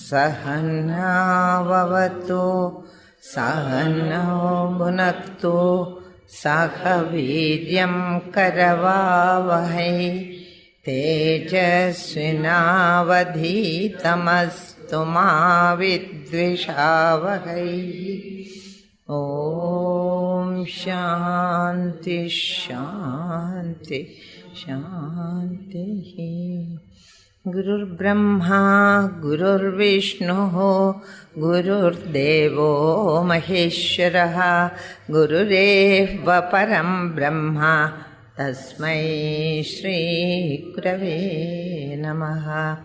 Sahanavavatu Sahanau Bhunaktu Sahaviryam Karavavahai Tejasvinavadhitamastu ma vidvishavahai. Om Shanti Shanti Shanti. Gurur Brahma Gurur Vishnu Gurur Devo Maheshwaraha Gurureva Param Brahma Tasmai Shri Gurave Namaha.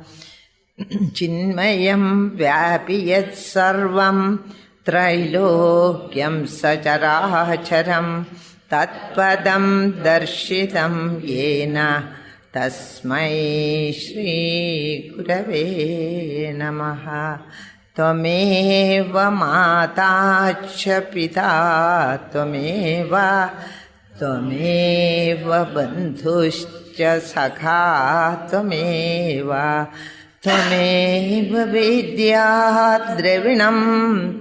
Chinmayam Vyapiyat Sarvam Trailokyam Sacharacharam Tatpadam Darshitam Yena Tasmai Shri Gurave Namaha. Tvameva Mata Cha Pita Tvameva Bandhuscha Sakha Tvameva Vidya Dravinam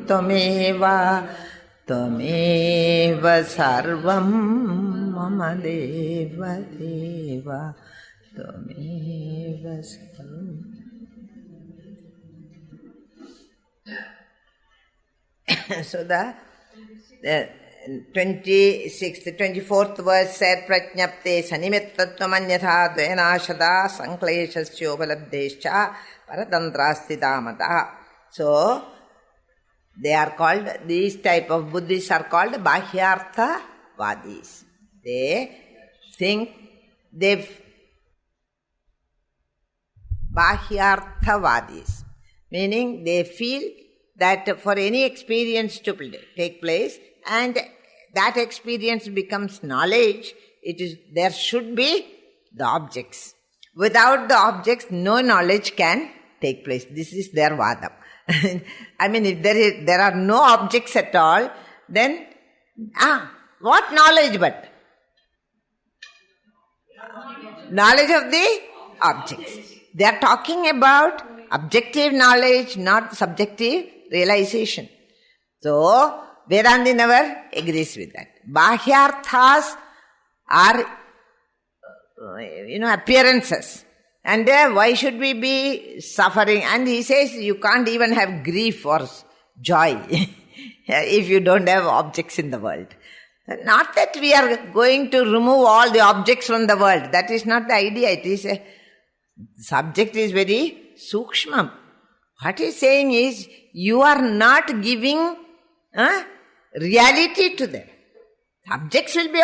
Tvameva Sarvam Mama Deva Deva Tvameva Sarvam. So the 24th verse said, Prajnapte sanimittattvamanyatha dvenashada sankleshasyobalabdescha paratantrasthitamata. So, they are called, these type of Buddhists are called Bahyartha Vadis. They think Bahyartha Vadis, meaning they feel that for any experience to take place and that experience becomes knowledge, there should be the objects. Without the objects, no knowledge can take place. This is their vada. I mean, if there are no objects at all, then what knowledge but? Knowledge of the objects. They are talking about objective knowledge, not subjective realization. So, Vedanta never agrees with that. Bahyarthas are, appearances. And why should we be suffering? And he says you can't even have grief or joy if you don't have objects in the world. Not that we are going to remove all the objects from the world. That is not the idea. It is the subject is very sukshma. What he is saying is, you are not giving reality to them. Objects will be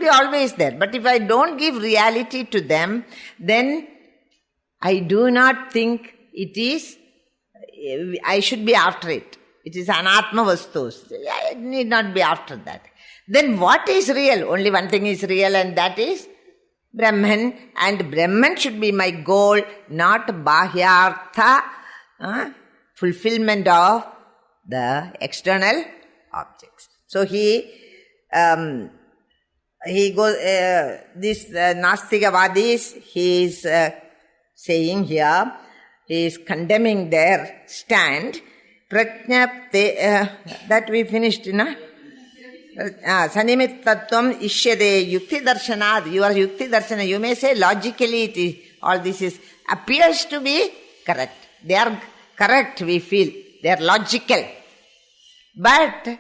always there. But if I don't give reality to them, then I do not think it is, I should be after it. It is anatma vastus. I need not be after that. Then what is real? Only one thing is real, and that is Brahman. And Brahman should be my goal, not Bahyartha, fulfillment of the external objects. So he goes, this Nastikavadis, he is saying here, he is condemning their stand. Prajnapte, that we finished, Sanimittattvam ishyade yukti darshanad. Your yukti darshana, you may say logically all this appears to be correct. They are correct, we feel. They are logical. But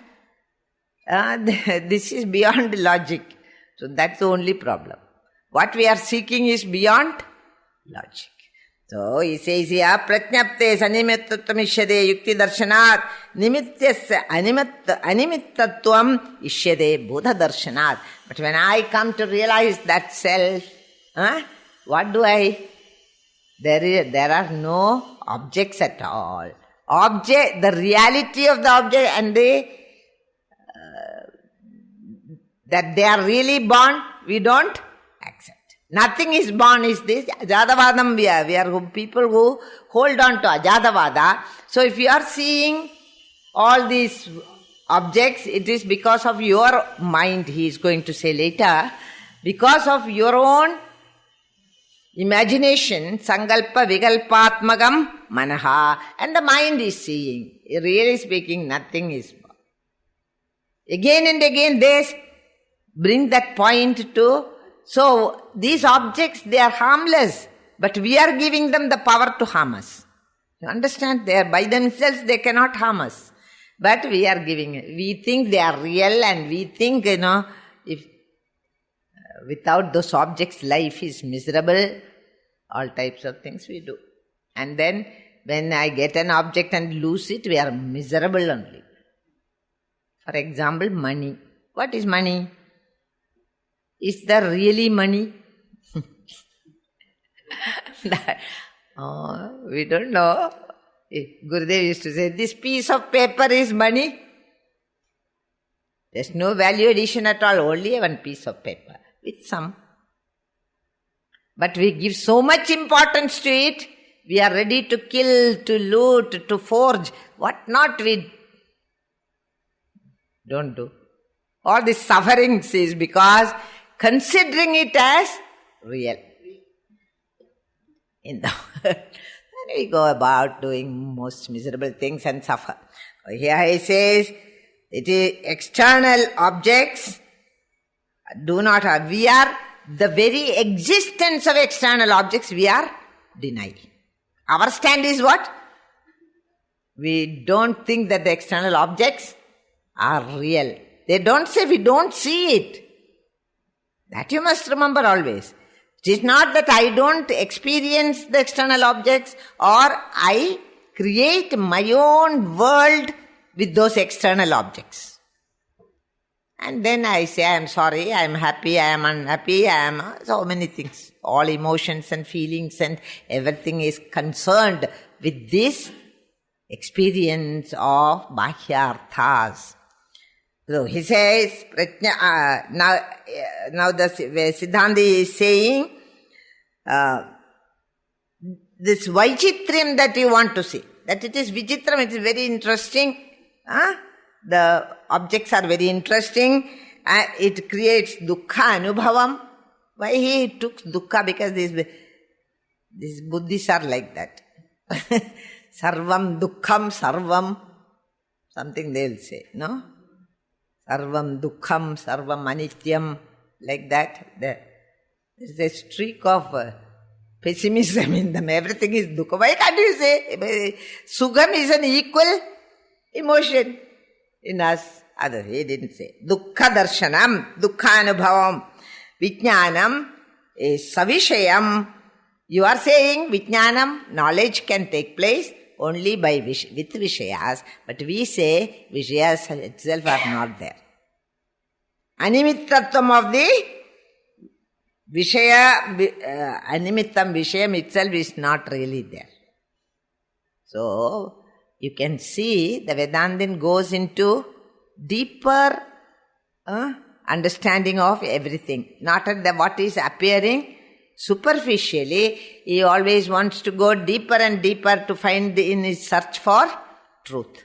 this is beyond logic. So that's the only problem. What we are seeking is beyond logic. So he says here, Prajnapte sanimittatvam ishyade yukti darshanat nimityasya animittatvam ishyade bodha darshanat. But when I come to realize that self, what do I? There are no objects at all. The reality of the object and that they are really born, we don't accept. Nothing is born is this. Ajadavadam we are people who hold on to Ajadavada. So if you are seeing all these objects, it is because of your mind, he is going to say later. Because of your own imagination, sankalpa vikalpatmagam manaha, and the mind is seeing. Really speaking, nothing is more. Again and again they bring that point to, so these objects, they are harmless, but we are giving them the power to harm us. You understand? They are by themselves, they cannot harm us. But we are giving it. We think they are real, and we think, if without those objects, life is miserable. All types of things we do. And then when I get an object and lose it, we are miserable only. For example, money. What is money? Is there really money? We don't know. Gurudev used to say, this piece of paper is money. There's no value addition at all, only one piece of paper with some. But we give so much importance to it, we are ready to kill, to loot, to forge, what not we don't do. All this sufferings is because considering it as real. In the world, we go about doing most miserable things and suffer. Here he says, it is external objects do not have. We are, the very existence of external objects we are denying. Our stand is what? We don't think that the external objects are real. They don't say we don't see it. That you must remember always. It is not that I don't experience the external objects or I create my own world with those external objects. And then I say, I am sorry, I am happy, I am unhappy, I am so many things. All emotions and feelings and everything is concerned with this experience of Bahyarthas. So he says, now the Siddhanta is saying, this Vaichitriam that you want to see, that it is Vichitram, it is very interesting. The objects are very interesting. It creates dukkha anubhavam. Why he took dukkha? Because these buddhis are like that. Sarvam dukkham sarvam, something they will say, no? Sarvam dukkham, sarvam anityam, like that. There is a streak of pessimism in them. Everything is dukkha. Why can't you say Sugam is an equal emotion in us? Other, he didn't say. Dukkha darshanam, dukkha anubhavam, vijnanam is savishayam. You are saying vijnanam, knowledge can take place only by with vishayas, but we say vishayas itself are not there. Animittatvam of the vishaya, animittam vishayam itself is not really there. So, you can see the Vedantin goes into deeper understanding of everything. Not at the what is appearing superficially. He always wants to go deeper and deeper to find in his search for truth.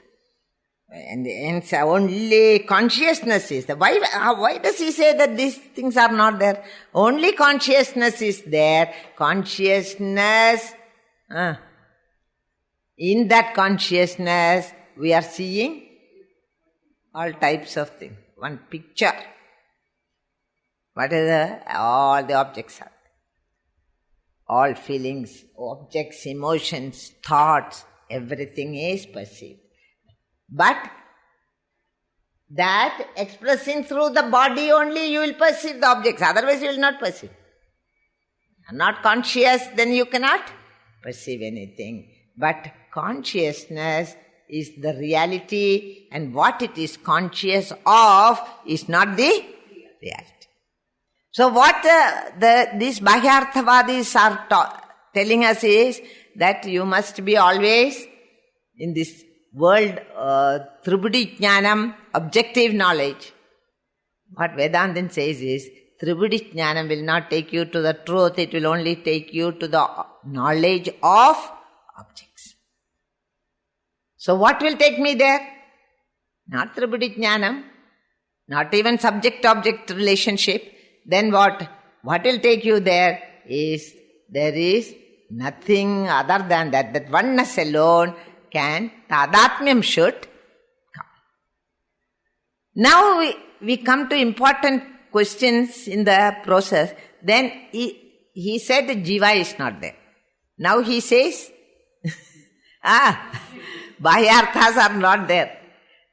And only consciousness is there. Why does he say that these things are not there? Only consciousness is there. Consciousness, in that consciousness, we are seeing all types of things. One picture. What is all the objects are. All feelings, objects, emotions, thoughts, everything is perceived. But that expressing through the body only you will perceive the objects. Otherwise you will not perceive. You are not conscious, then you cannot perceive anything. But consciousness is the reality, and what it is conscious of is not the reality. So what these Bahyarthavadis are telling us is that you must be always in this world, Tribudi Jnanam, objective knowledge. What Vedantin says is, Tribudi Jnanam will not take you to the truth, it will only take you to the knowledge of objects. So what will take me there? Not Tribudi Jnanam, not even subject-object relationship. Then what? What will take you there is Nothing other than that. That oneness alone can, tadatmyam should come. Now we come to important questions in the process. Then he said Jiva is not there. Now he says, Bahyarthas are not there.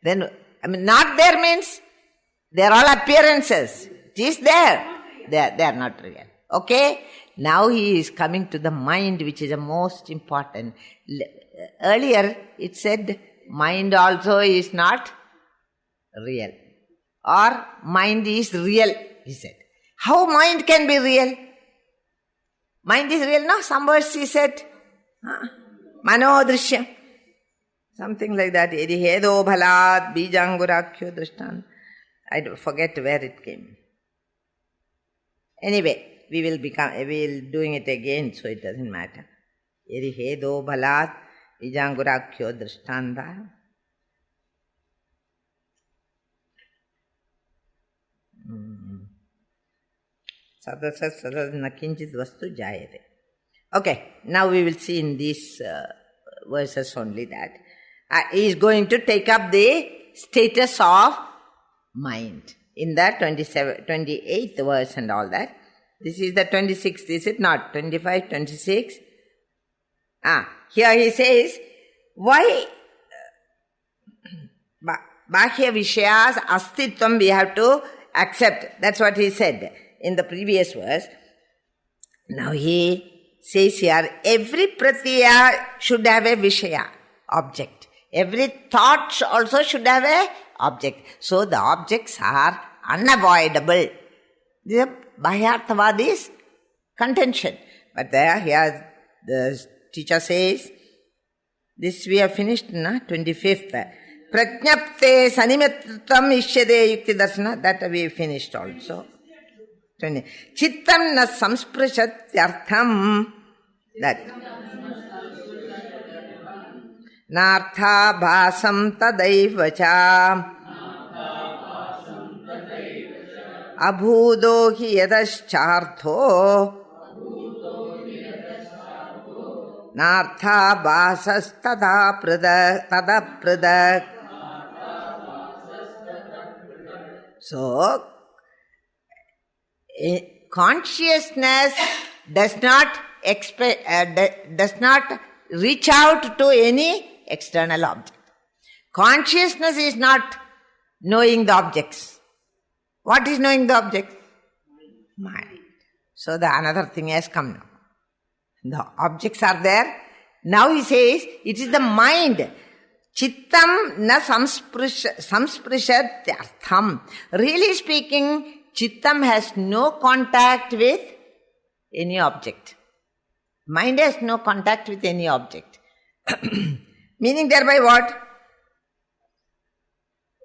Then, not there means they are all appearances. It is there. They are not real. Okay? Now he is coming to the mind, which is the most important. Earlier it said mind also is not real. Or mind is real, he said. How mind can be real? Mind is real, no? Some words he said. Manodrishyam. Something like that. Edi hedo bhalat bijangurakyo drishtan. I forget where it came. Anyway, we will doing it again, so it doesn't matter. Edi hedo bhalat bijangurakyo drishtanda. Sadasat sadad nakinchit vastu jayate. Okay, now we will see in these verses only that. He is going to take up the status of mind in the 28th verse and all that. This is the 26th, is it not? 25, 26. Here he says, why Bahya Vishayas Astitvam we have to accept. That's what he said in the previous verse. Now he says here, every pratyaya should have a Vishaya, object. Every thought also should have a object. So the objects are unavoidable. This is Bahyarthava's contention. But there, here the teacher says, this we have finished, 25th. Prajnapte sanimittam ishyade yukti darsana, that we finished also. Chittam na samsprishatyartham, that. Nartha bhasam tadaivacha abhudo hi yadaschartho nartha bhasas tadapradak. So, consciousness does not reach out to any external object. Consciousness is not knowing the objects. What is knowing the objects? Mind. So the another thing has come now. The objects are there. Now he says, it is the mind. Chittam na samsprishatyartham. Really speaking, Chittam has no contact with any object. Mind has no contact with any object. Meaning thereby what?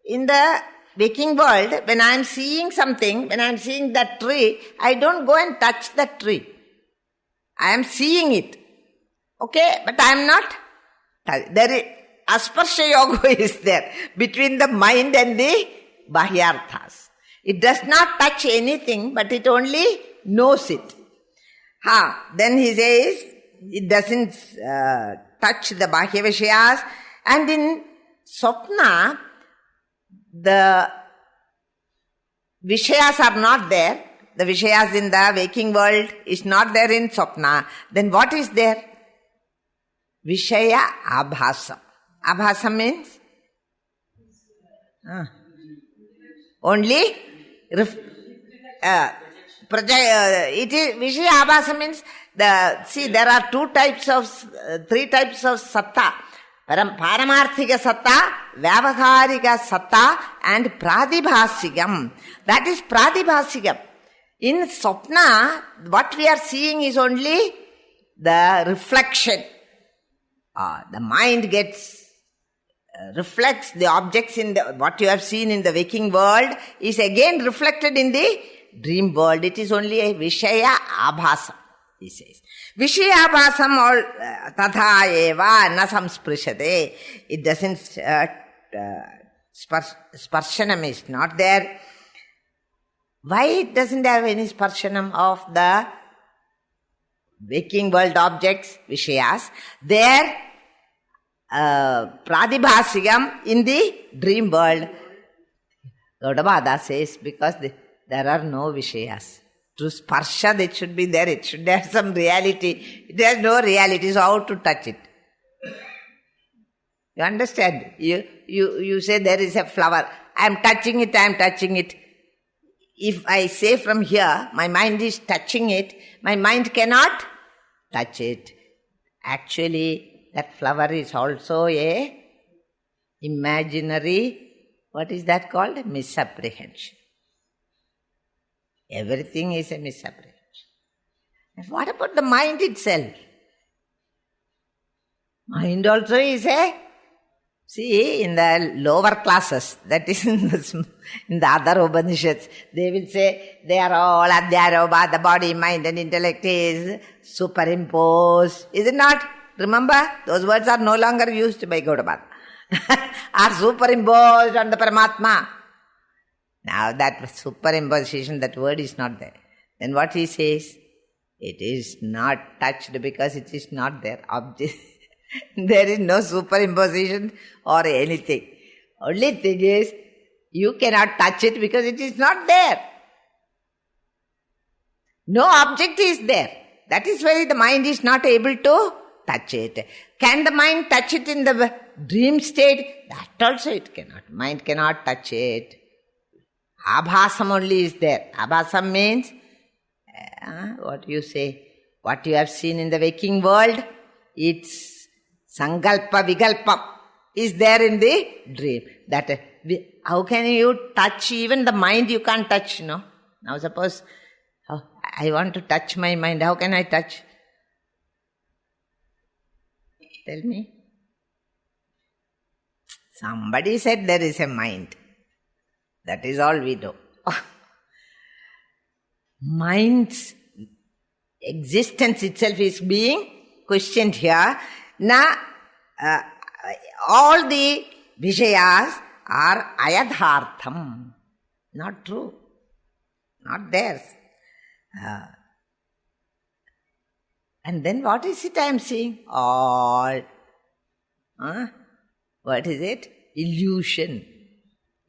In the waking world, when I am seeing something, when I am seeing that tree, I don't go and touch that tree. I am seeing it. Okay? But I am not. There is asparsha yoga is there between the mind and the bahyarthas. It does not touch anything, but it only knows it. Then he says, it doesn't touch the Bahya Vishayas. And in Swapna, the Vishayas are not there. The Vishayas in the waking world is not there in Swapna. Then what is there? Vishaya Abhasam. Abhasam means? Only it is Vishaya Abhasa means there are three types of satta. Paramarthika satta, Vyavaharika satta and Pradibhasigam. That is Pradibhasigam. In Swapna, what we are seeing is only the reflection. The mind reflects the objects in what you have seen in the waking world is again reflected in the dream world. It is only a Vishaya Abhasa, he says. Vishaya Abhasam tatha eva na samsprishade. It doesn't, sparshanam is not there. Why it doesn't have any sparshanam of the waking world objects, Vishayas, their pradibhasigam in the dream world. Gaudapada says, because there are no Vishayas. To sparsha, it should be there, it should have some reality. It has no reality, so how to touch it? You understand? You say there is a flower. I am touching it. If I say from here, my mind is touching it, my mind cannot touch it. Actually, that flower is also a imaginary, what is that called? Misapprehension. Everything is a misapprehension. And what about the mind itself? Mind also is a, see, in the lower classes, that is in the other Upanishads, they will say they are all adhyaroba, the body, mind and intellect is superimposed. Is it not? Remember, those words are no longer used by Gaudapada. Are superimposed on the Paramatma. Now that superimposition, that word is not there. Then what he says? It is not touched because it is not there. Object. There is no superimposition or anything. Only thing is, you cannot touch it because it is not there. No object is there. That is why the mind is not able to touch it. Can the mind touch it in the dream state? That also it cannot. Mind cannot touch it. Abhasam only is there. Abhasam means, what you say, what you have seen in the waking world, it's sankalpa vikalpam is there in the dream. That how can you touch even the mind? You can't touch, no? Now suppose I want to touch my mind. How can I touch? Tell me. Somebody said there is a mind. That is all we know. Mind's existence itself is being questioned here. Now, all the Vishayas are ayadhartham. Not true. Not theirs. And then what is it I am seeing? All. What is it? Illusion.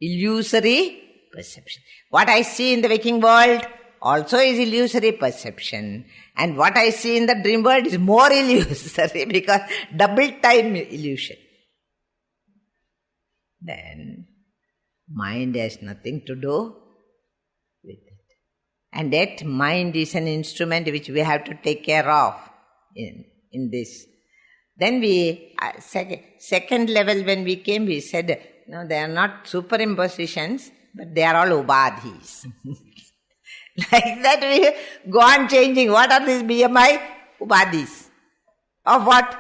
Illusory perception. What I see in the waking world also is illusory perception. And what I see in the dream world is more illusory because double time illusion. Then mind has nothing to do with it. And yet mind is an instrument which we have to take care of in this. Then we, second level when we came, we said, no, they are not superimpositions, but they are all ubadhis. Like that we go on changing. What are these BMI? Ubadhis. Of what?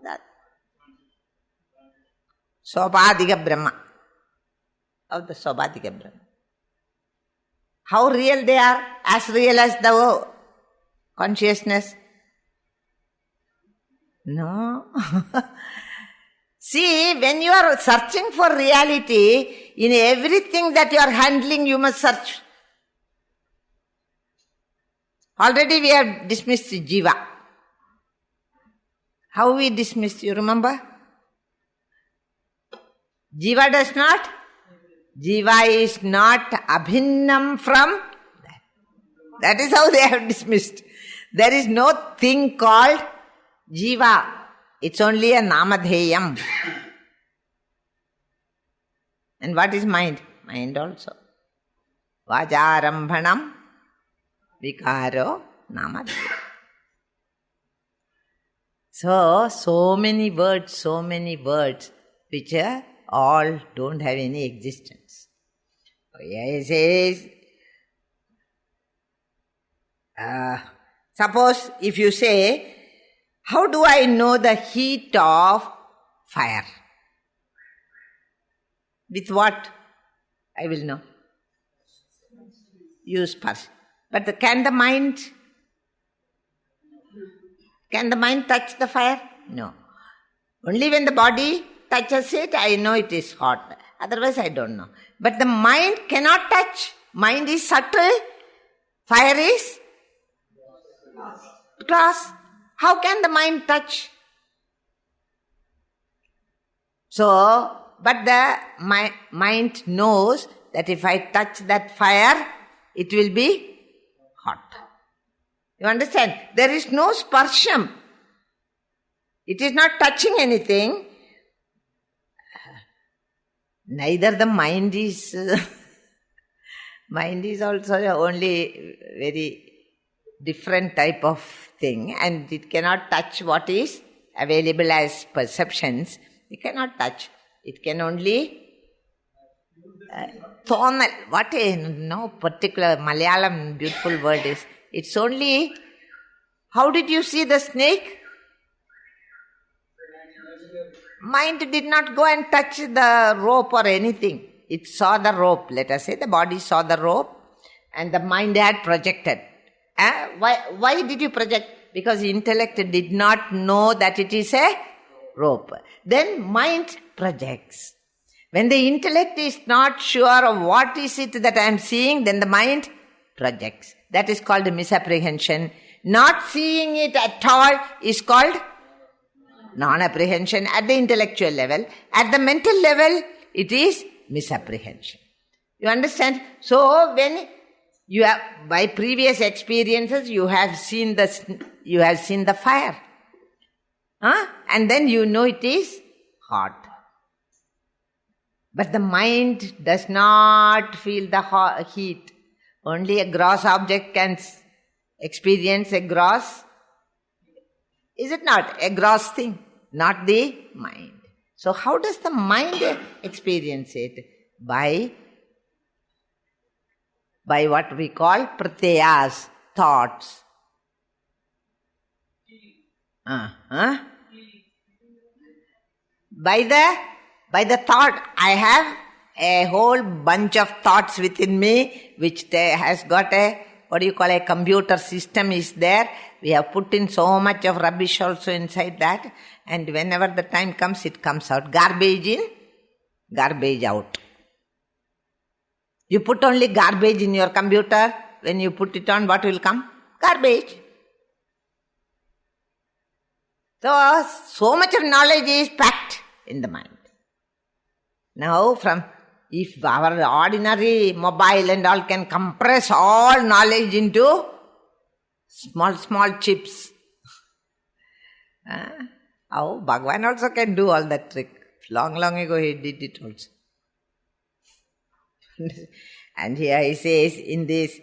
That. Sopadhika Brahma. Of the Sopadhika Brahma. How real they are? As real as the consciousness? No. See, when you are searching for reality, in everything that you are handling, you must search. Already we have dismissed Jiva. How we dismissed, you remember? Jiva does not? Jiva is not abhinnam from that. That is how they have dismissed. There is no thing called Jiva. It's only a namadheyam. And what is mind? Mind also. Vajarambhanam vikaro namadheyam. So many words which all don't have any existence. He says, suppose if you say, how do I know the heat of fire? With what? I will know. Use sparsh. But can the mind touch the fire? No. Only when the body touches it, I know it is hot. Otherwise, I don't know. But the mind cannot touch. Mind is subtle. Fire is grass. How can the mind touch? So, but the mind knows that if I touch that fire, it will be hot. You understand? There is no sparsham. It is not touching anything. Neither the mind is... mind is also only very different type of thing, and it cannot touch what is available as perceptions. It cannot touch. It can only... what a no particular Malayalam beautiful word is. It's only... How did you see the snake? Mind did not go and touch the rope or anything. It saw the rope. Let us say the body saw the rope and the mind had projected. Why did you project? Because intellect did not know that it is a rope. Then mind projects. When the intellect is not sure of what is it that I am seeing, then the mind projects. That is called misapprehension. Not seeing it at all is called non-apprehension at the intellectual level. At the mental level, it is misapprehension. You understand? So when you have, by previous experiences, you have seen the fire. And then you know it is hot. But the mind does not feel the heat. Only a gross object can experience a gross. Is it not? A gross thing, not the mind. So how does the mind experience it? By what we call pratyayas, thoughts. By the thought, I have a whole bunch of thoughts within me, which has got a computer system is there. We have put in so much of rubbish also inside that, and whenever the time comes, it comes out. Garbage in, garbage out. You put only garbage in your computer, when you put it on, what will come? Garbage. So much of knowledge is packed in the mind. Now, if our ordinary mobile and all can compress all knowledge into small chips. Bhagavan also can do all that trick. Long ago he did it also. And here he says in this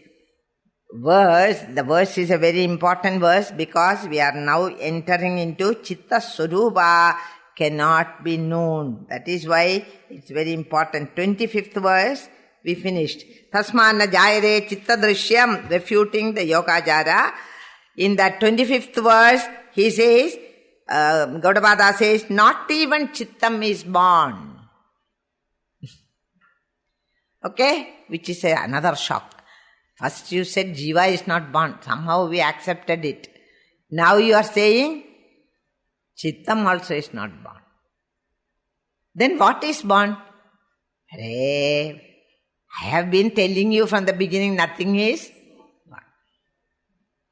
verse, the verse is a very important verse because we are now entering into Chitta Swarupa, cannot be known. That is why it's very important. 25th verse, we finished. Tasmana jayare chitta drishyam, refuting the Yogacara. In that 25th verse, he says, Gaudapada says, not even chittam is born. Okay? Which is another shock. First you said jiva is not born. Somehow we accepted it. Now you are saying, chittam also is not born. Then what is born? I have been telling you from the beginning, nothing is born.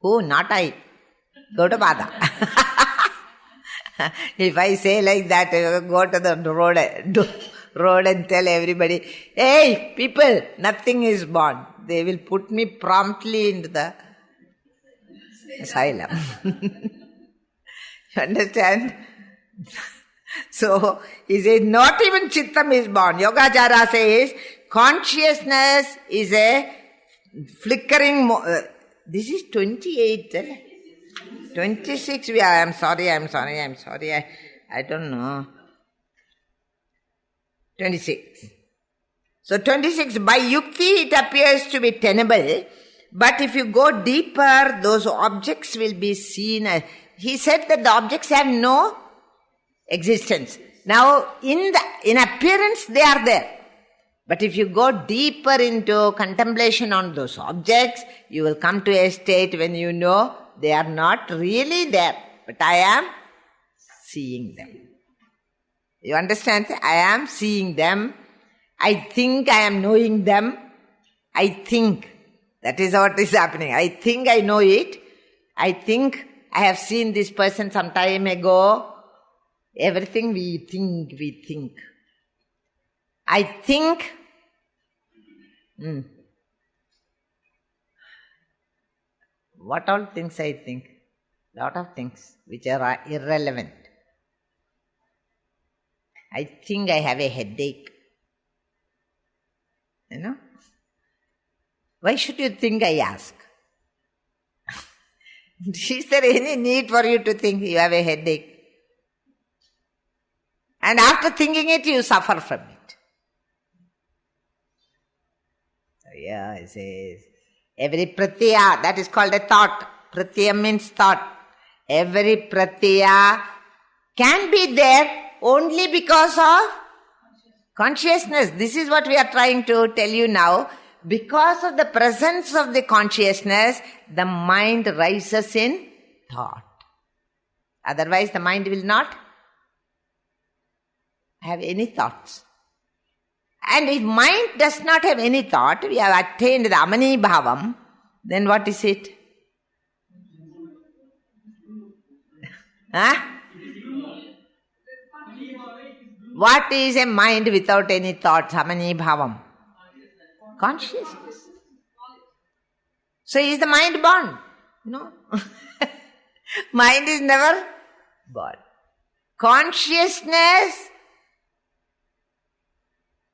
Who? Not I. Gaudapada. If I say like that, go to the road and tell everybody, hey, people, nothing is born. They will put me promptly into the asylum. You understand? So, he says, not even chittam is born. Yogacara says, consciousness is a flickering... this is 28. 26, I'm sorry. I don't know. 26. So 26, by yukti it appears to be tenable, but if you go deeper, those objects will be seen as... He said that the objects have no existence. Now, in appearance, they are there. But if you go deeper into contemplation on those objects, you will come to a state when you know they are not really there, but I am seeing them. You understand? I am seeing them. I think I am knowing them. I think. That is what is happening. I think I know it. I think I have seen this person some time ago. Everything we think. I think, what all things I think? Lot of things which are irrelevant. I think I have a headache. You know? Why should you think, I ask? Is there any need for you to think you have a headache? And after thinking it, you suffer from it. So yeah, it says, every pratyaya, that is called a thought. Pratyaya means thought. Every pratyaya can be there only because of consciousness. This is what we are trying to tell you now. Because of the presence of the consciousness, the mind rises in thought. Otherwise, the mind will not have any thoughts. And if mind does not have any thought, we have attained the amani bhavam, then what is it? Huh? What is a mind without any thoughts? Amani bhavam. Consciousness. So is the mind born? No. Mind is never born. Consciousness,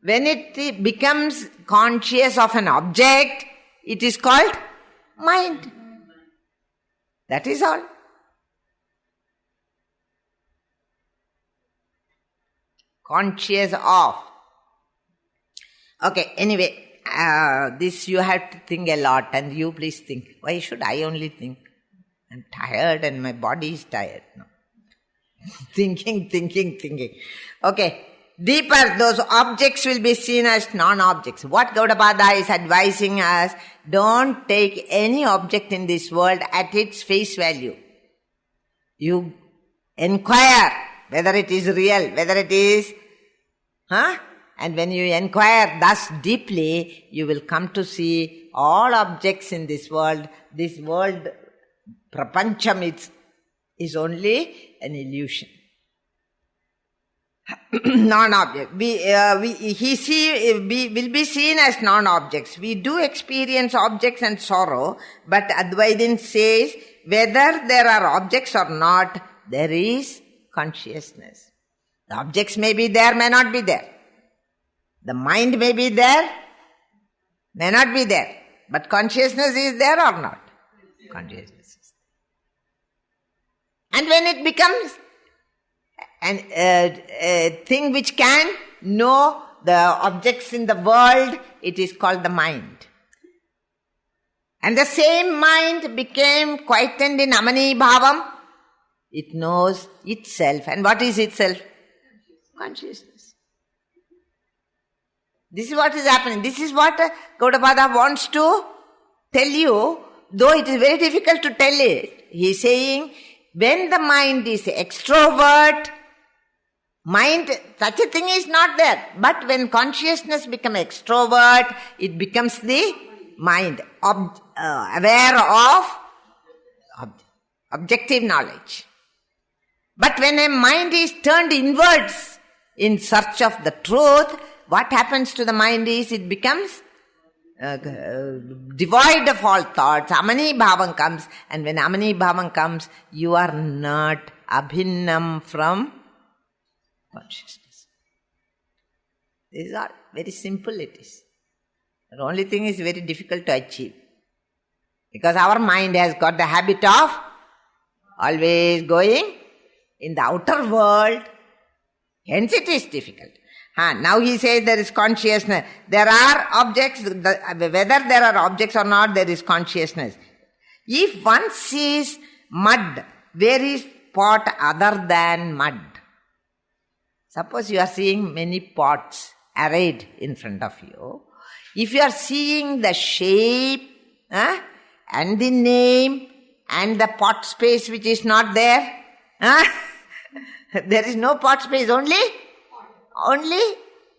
when it becomes conscious of an object, it is called mind. That is all. Conscious of. Okay, anyway, this you have to think a lot, and you please think. Why should I only think? I'm tired and my body is tired. No. Thinking. Okay. Deeper, those objects will be seen as non-objects. What Gaudapada is advising us, don't take any object in this world at its face value. You inquire whether it is real, whether it is, and when you inquire thus deeply, you will come to see all objects in this world, prapancham is only an illusion. Non-object. We will be seen as non-objects. We do experience objects and sorrow, but Advaita says whether there are objects or not, there is consciousness. The objects may be there, may not be there. The mind may be there, may not be there. But consciousness is there or not? Consciousness is there. And when it becomes a thing which can know the objects in the world, it is called the mind. And the same mind became quietened in amani bhavam. It knows itself. And what is itself? Consciousness. This is what is happening. This is what Gaudapada wants to tell you, though it is very difficult to tell it. He is saying, when the mind is extrovert, mind, such a thing is not there. But when consciousness becomes extrovert, it becomes the mind, aware of objective knowledge. But when a mind is turned inwards in search of the truth, what happens to the mind is it becomes devoid of all thoughts. Amani bhavam comes, and when amani bhavam comes, you are not abhinnam from consciousness. This is all very simple it is. The only thing is very difficult to achieve. Because our mind has got the habit of always going in the outer world. Hence it is difficult. Now he says there is consciousness. There are objects, whether there are objects or not, there is consciousness. If one sees mud, where is pot other than mud? Suppose you are seeing many pots arrayed in front of you. If you are seeing the shape and the name and the pot space which is not there, there is no pot space, only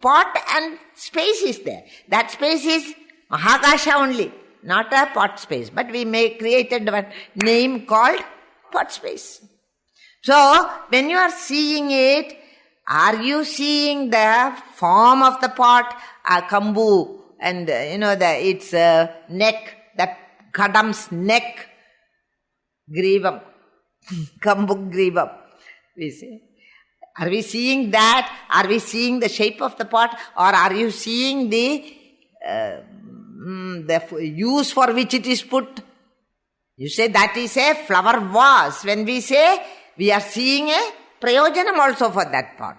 pot and space is there. That space is Mahakasha only, not a pot space. But we may created one name called pot space. So, when you are seeing it, are you seeing the form of the pot, kambu, and its neck, the kadam's neck, grivam, kambu grivam, we say. Are we seeing that? Are we seeing the shape of the pot? Or are you seeing the use for which it is put? You say that is a flower vase. When we say, we are seeing a prayojanam also for that pot.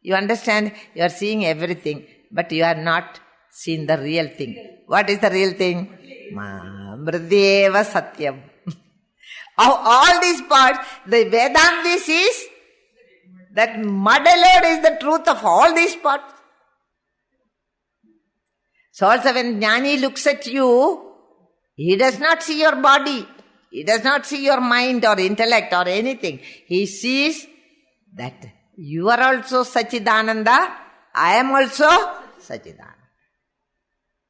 You understand? You are seeing everything, but you are not seeing the real thing. What is the real thing? Mrideva Satyam. All these parts, the Vedantis is that mud alone is the truth of all these parts. So also when Jnani looks at you, he does not see your body. He does not see your mind or intellect or anything. He sees that you are also Sachidananda, I am also Sachidananda.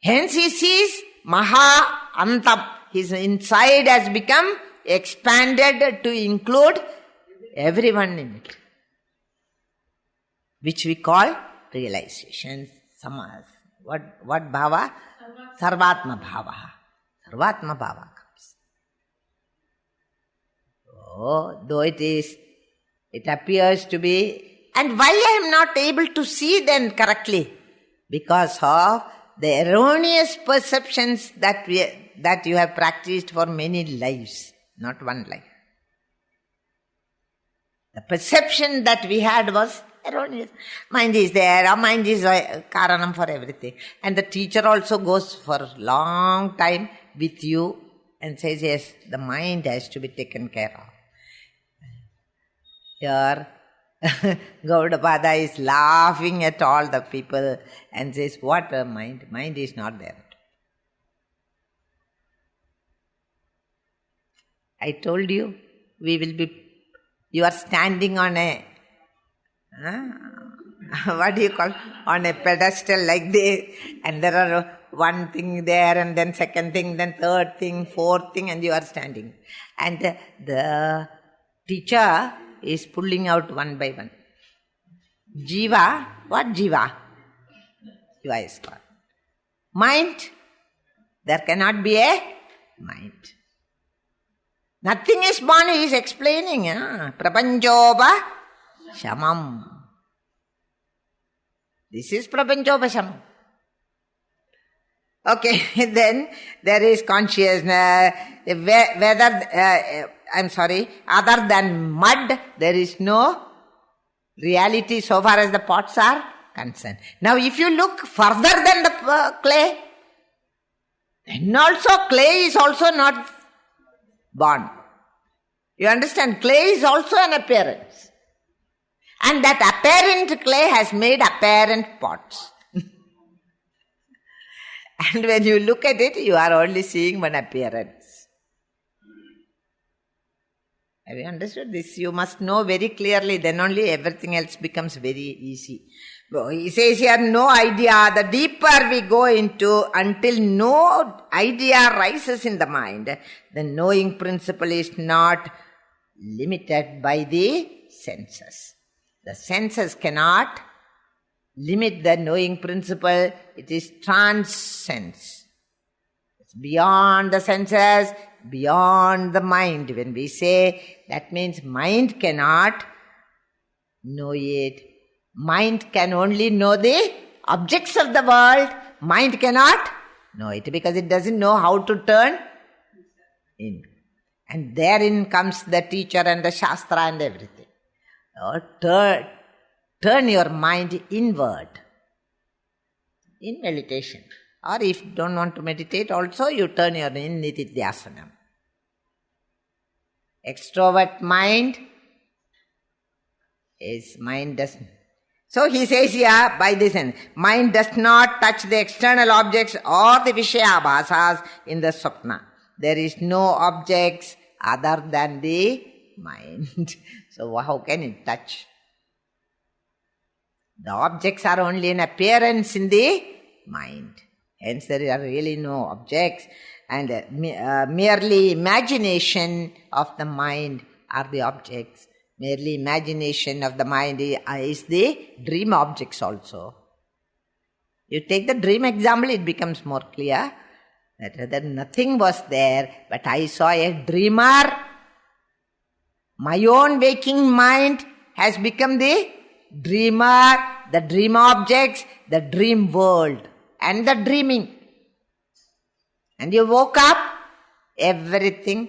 Hence he sees Maha Antam. His inside has become expanded to include everyone in it, which we call realization. What bhava? Sarvatma bhava. Sarvatma bhava comes. Oh, though it appears to be, and why I am not able to see then correctly? Because of the erroneous perceptions that you have practiced for many lives, not one life. The perception that we had was erroneous. Mind is there, our mind is karanam for everything. And the teacher also goes for a long time with you and says, yes, the mind has to be taken care of. Here, Gaudapada is laughing at all the people and says, what a mind? Mind is not there. I told you, you are standing on a, what do you call, on a pedestal like this, and there are one thing there, and then second thing, then third thing, fourth thing, and you are standing. And the teacher is pulling out one by one. Jiva, what Jiva? Jiva is called. Mind, there cannot be a mind. Nothing is born, he is explaining. Prapanchopa Shamam. This is Prapanchopa Shamam. Okay, then there is consciousness. Other than mud, there is no reality so far as the pots are concerned. Now if you look further than the clay, then also clay is also not born. You understand? Clay is also an appearance. And that apparent clay has made apparent pots. And when you look at it, you are only seeing one appearance. Have you understood this? You must know very clearly, then only everything else becomes very easy. He says here, no idea. The deeper we go into, until no idea rises in the mind, the knowing principle is not limited by the senses. The senses cannot limit the knowing principle. It is transcends. It's beyond the senses, beyond the mind. When we say, that means mind cannot know it. Mind can only know the objects of the world. Mind cannot know it because it doesn't know how to turn in. And therein comes the teacher and the Shastra and everything. Turn your mind inward in meditation. Or if you don't want to meditate also, you turn your in nididhyasana. Extrovert mind is mind doesn't. So he says here, by this end, mind does not touch the external objects or the Vishaya bhasas in the Swapna. There is no objects other than the mind. So how can it touch? The objects are only an appearance in the mind. Hence there are really no objects, and merely imagination of the mind are the objects. Merely imagination of the mind is the dream objects also. You take the dream example, it becomes more clear that nothing was there, but I saw a dreamer. My own waking mind has become the dreamer, the dream objects, the dream world, and the dreaming. And you woke up, everything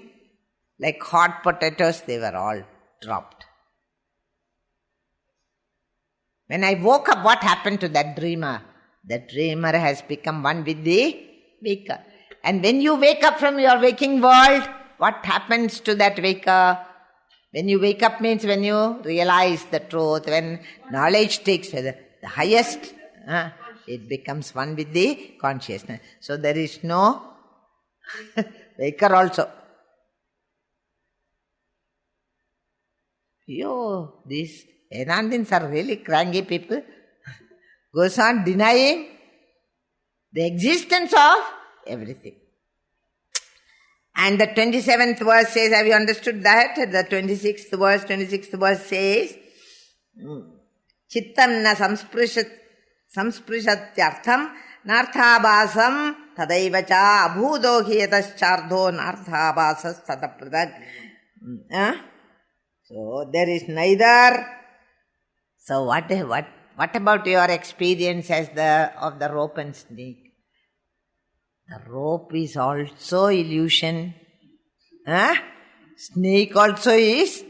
like hot potatoes, they were all dropped. When I woke up, what happened to that dreamer? The dreamer has become one with the waker. And when you wake up from your waking world, what happens to that waker? When you wake up means when you realize the truth, when knowledge takes the highest, it becomes one with the consciousness. So there is no waker also. These Vedantins are really cranky people. Goes on denying the existence of everything. And the 27th verse says, have you understood that? The 26th verse says, Chittam na samsprishatyartham narthabasam tadaivacha abhudo hyetaschardho narthabasas tadapradag. So there is neither. So what about your experience of the rope and snake? The rope is also illusion. Snake also is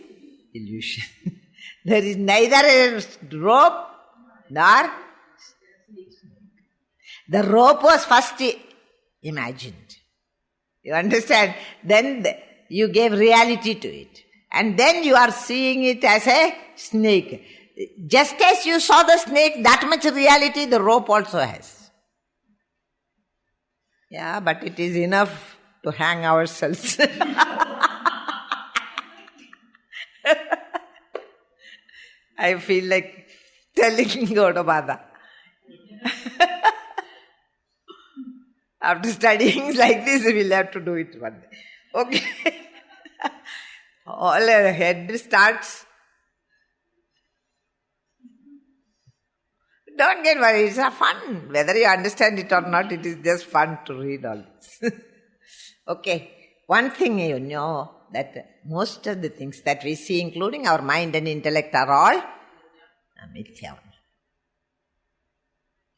illusion. There is neither a rope nor snake. The rope was first imagined. You understand? Then you gave reality to it. And then you are seeing it as a snake. Just as you saw the snake, that much reality the rope also has. Yeah, but it is enough to hang ourselves. I feel like telling Gaudabada. After studying like this, we'll have to do it one day. Okay. All our head starts. Don't get worried, it's fun. Whether you understand it or not, it is just fun to read all this. Okay, one thing you know, that most of the things that we see, including our mind and intellect, are all mithya.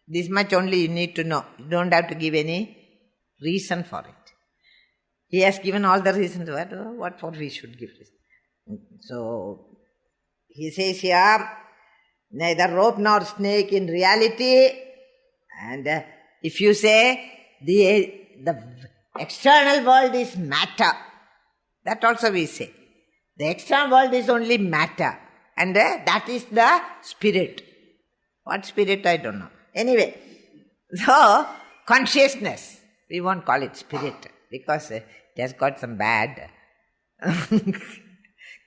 This much only you need to know. You don't have to give any reason for it. He has given all the reasons. What for we should give reason? So, he says here, neither rope nor snake in reality. And if you say the external world is matter, that also we say. The external world is only matter. And that is the spirit. What spirit, I don't know. Anyway, so consciousness, we won't call it spirit because it has got some bad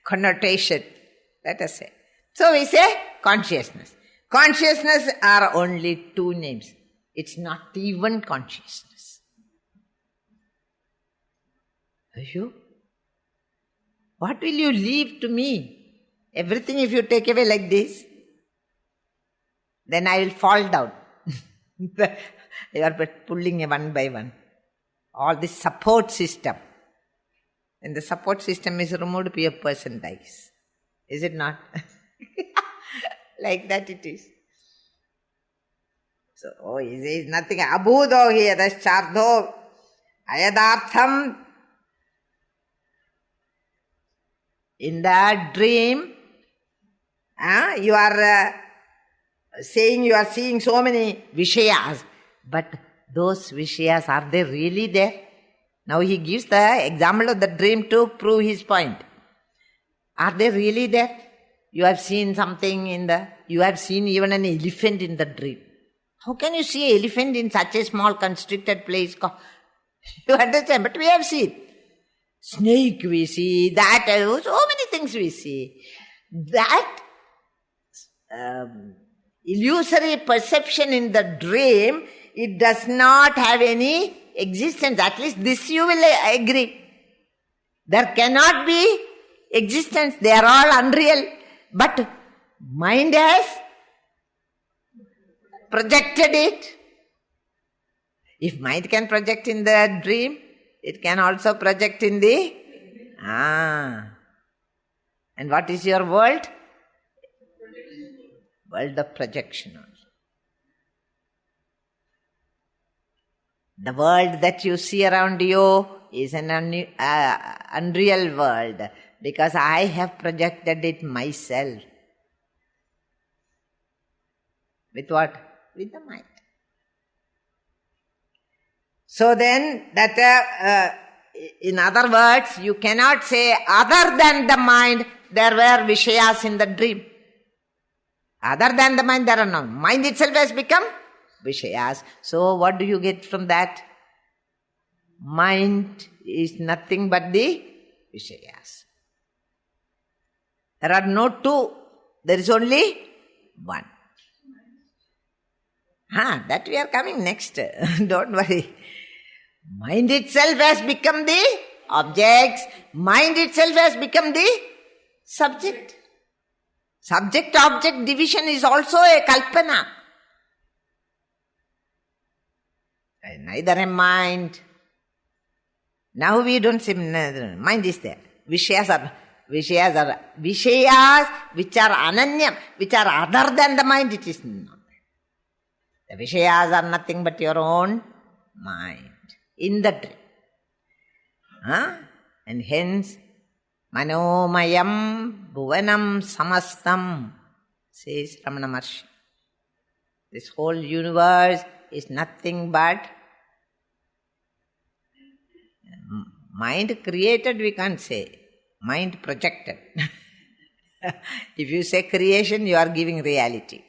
connotation, let us say. So we say consciousness. Consciousness are only two names. It's not even consciousness. Ayyo, what will you leave to me? Everything if you take away like this, then I will fall down. You are pulling one by one. All this support system. When the support system is removed, a person dies. Is it not? Like that it is. So, he says nothing. Abhudo hyedaschardho ayadartham. In the dream, you are seeing so many vishayas, but those vishayas, are they really there? Now he gives the example of the dream to prove his point. Are they really there? You have seen something you have seen even an elephant in the dream. How can you see an elephant in such a small constricted place? You understand? But we have seen. Snake we see, that, so many things we see. That illusory perception in the dream, it does not have any existence. At least this you will agree. There cannot be existence. They are all unreal. But mind has projected it. If mind can project in the dream, it can also project in the... And what is your world? World of projection. The world that you see around you is an unreal world because I have projected it myself. With what? With the mind. So then, that in other words, you cannot say other than the mind, there were Vishayas in the dream. Other than the mind, there are none. Mind itself has become Vishayas. So what do you get from that? Mind is nothing but the Vishayas. There are no two. There is only one. That we are coming next. Don't worry. Mind itself has become the objects. Mind itself has become the subject. Subject-object division is also a kalpana. Neither a mind. Now we don't say mind is there. Vishayas which are ananyam, which are other than the mind, it is not there. The Vishayas are nothing but your own mind in the dream. And hence, Manomayam Bhuvanam Samastam, says Ramana Maharshi. This whole universe is nothing but mind created, we can't say. Mind projected. If you say creation, you are giving reality.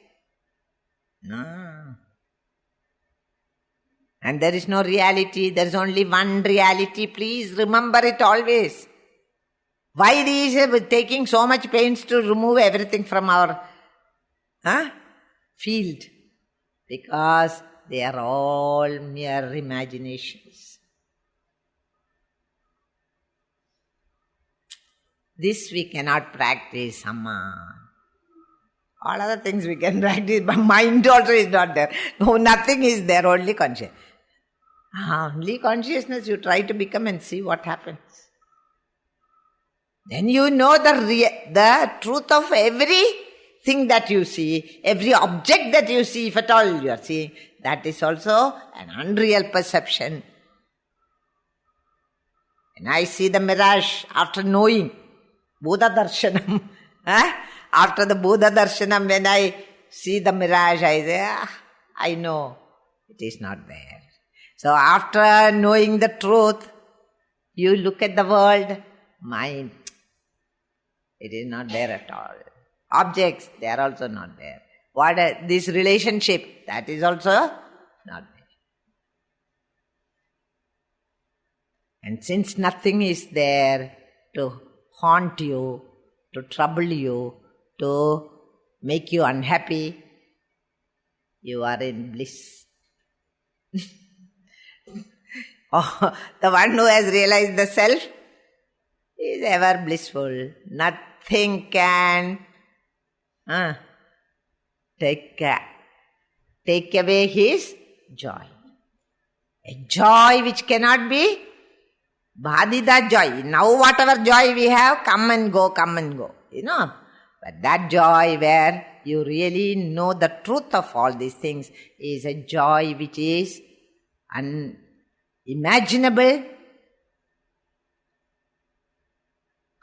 No. And there is no reality, there is only one reality. Please remember it always. Why it is taking so much pains to remove everything from our field? Because they are all mere imaginations. This we cannot practice, Amma. All other things we can practice, but mind also is not there. No, nothing is there, only consciousness. Only consciousness you try to become and see what happens. Then you know the truth of everything that you see, every object that you see, if at all you are seeing, that is also an unreal perception. And I see the mirage after knowing, Buddha Darshanam. After the Buddha Darshanam, when I see the mirage, I say, I know it is not there. So after knowing the truth, you look at the world, mind, it is not there at all. Objects, they are also not there. This relationship, that is also not there. And since nothing is there to haunt you, to trouble you, to make you unhappy, you are in bliss. The one who has realized the self is ever blissful. Nothing can take away his joy. A joy which cannot be Bhadida joy. Now whatever joy we have, come and go. But that joy where you really know the truth of all these things is a joy which is unimaginable.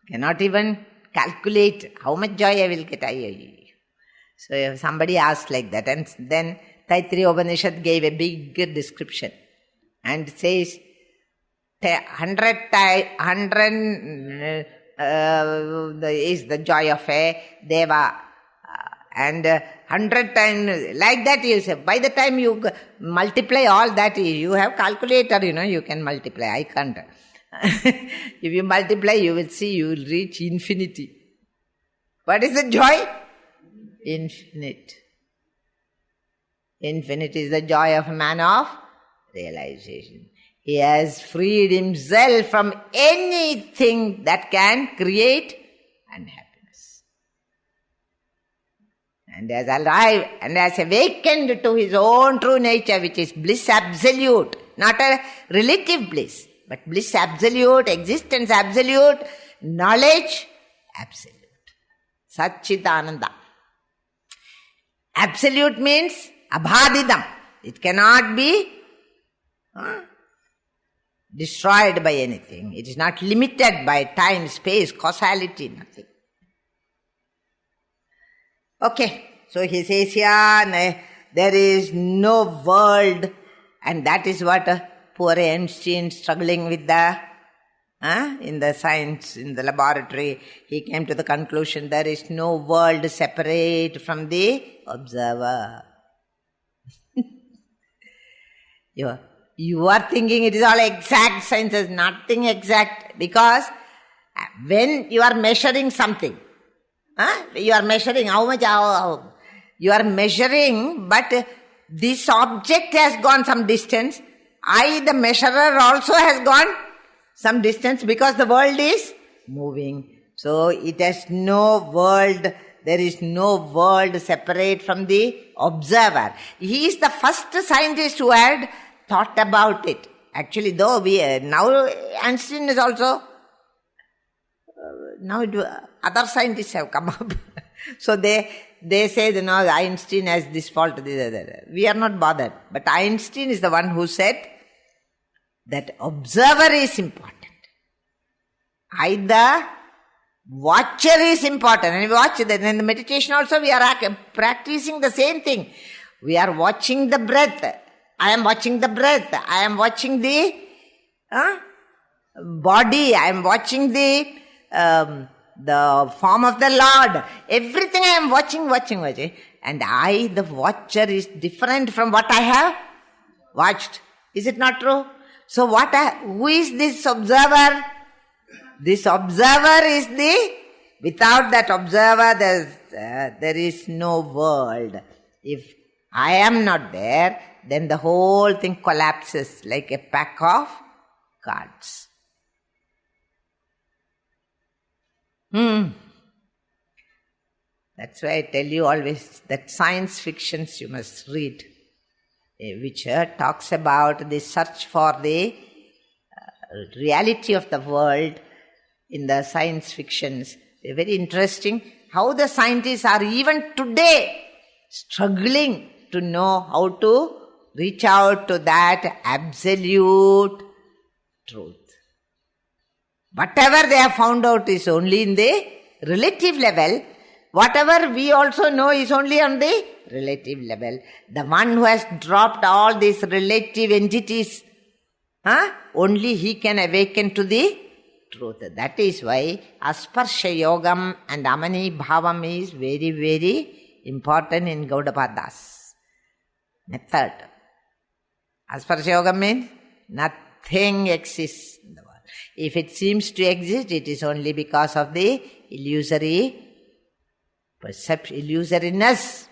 Cannot even calculate how much joy I will get. So if somebody asked like that, and then Taittiriya Upanishad gave a big description and says 100 is the joy of a Deva, and 100 times, like that you say. By the time you multiply all that, you have calculator, you can multiply. I can't. If you multiply, you will see, you will reach infinity. What is the joy? Infinite. Infinite is the joy of a man of realization. He has freed himself from anything that can create and happiness. And has arrived and has awakened to his own true nature, which is bliss absolute, not a relative bliss, but bliss absolute, existence absolute, knowledge absolute. Satchitananda. Absolute means abhadidam. It cannot be destroyed by anything. It is not limited by time, space, causality, nothing. Okay, so he says here, there is no world, and that is what poor Einstein struggling with in the science, in the laboratory, he came to the conclusion there is no world separate from the observer. You are thinking it is all exact, science is nothing exact, because when you are measuring something, you are measuring how much, you are measuring, but this object has gone some distance. The measurer also has gone some distance, because the world is moving. So it has no world, there is no world separate from the observer. He is the first scientist who had thought about it. Actually, though now Einstein is also, now other scientists have come up. So they say, Einstein has this fault. We are not bothered. But Einstein is the one who said that observer is important. The watcher is important. And we watch that. In the meditation also we are practicing the same thing. We are watching the breath. I am watching the breath. I am watching the body. I am watching the form of the Lord. Everything I am watching. And the watcher, is different from what I have watched. Is it not true? So who is this observer? This observer is without that observer there is no world. If I am not there, then the whole thing collapses like a pack of cards. That's why I tell you always that science fictions you must read, which talks about the search for the reality of the world in the science fictions. They're very interesting how the scientists are even today struggling to know how to reach out to that absolute truth. Whatever they have found out is only in the relative level. Whatever we also know is only on the relative level. The one who has dropped all these relative entities, only he can awaken to the truth. That is why Asparsha Yogam and Amani Bhavam is very, very important in Gaudapada's method. Asparsha Yogam means nothing exists in the world. If it seems to exist, it is only because of the illusory perception, illusoriness.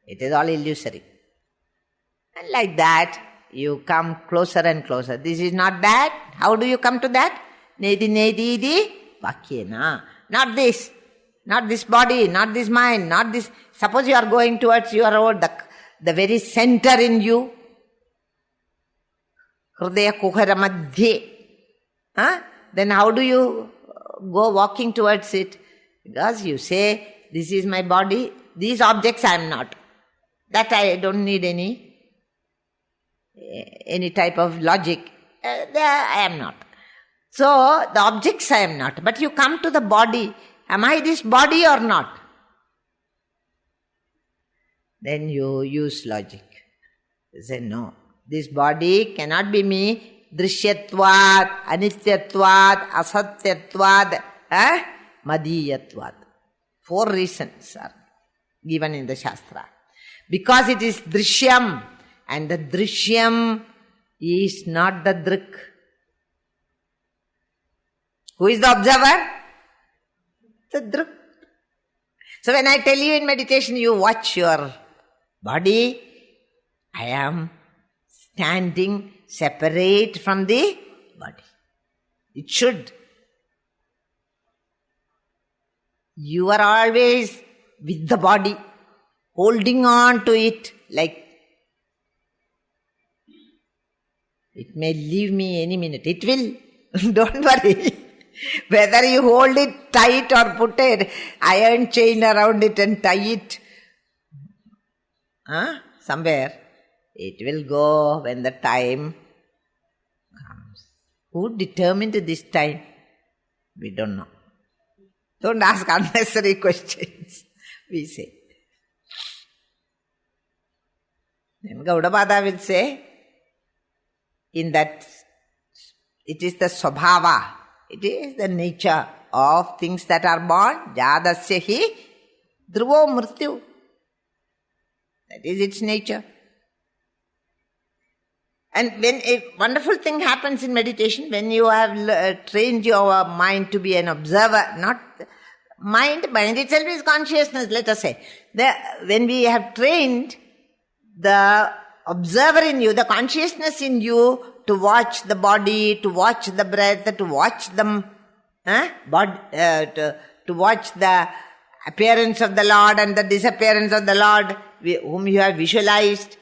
It is all illusory. And like that, you come closer and closer. This is not that. How do you come to that? Nedi nedi di vakyena. Not this. Not this body, not this mind, not this. Suppose you are going towards your road, the very center in you. Hridaya kuhara madhye. Then how do you go walking towards it? Because you say, this is my body, these objects I am not. That I don't need any type of logic. I am not. So, the objects I am not. But you come to the body. Am I this body or not? Then you use logic. You say, no. This body cannot be me. Drishyatvad, anityatvad, asatyatvad, madiyatvad. 4 reasons are given in the Shastra. Because it is drishyam, and the drishyam is not the drik. Who is the observer? The drik. So when I tell you in meditation, you watch your body, I am standing separate from the body. It should. You are always with the body, holding on to it like it may leave me any minute. It will. Don't worry. Whether you hold it tight or put an iron chain around it and tie it somewhere, it will go when the time comes. Who determined this time? We don't know. Don't ask unnecessary questions, we say. Then Gaudapada will say, in that it is the swabhava, it is the nature of things that are born, jadasya hi dhruvo mrityu. That is its nature. And when a wonderful thing happens in meditation, when you have trained your mind to be an observer, not mind itself is consciousness, let us say. When we have trained the observer in you, the consciousness in you to watch the body, to watch the breath, to watch them, to watch the appearance of the Lord and the disappearance of the Lord, whom you have visualized,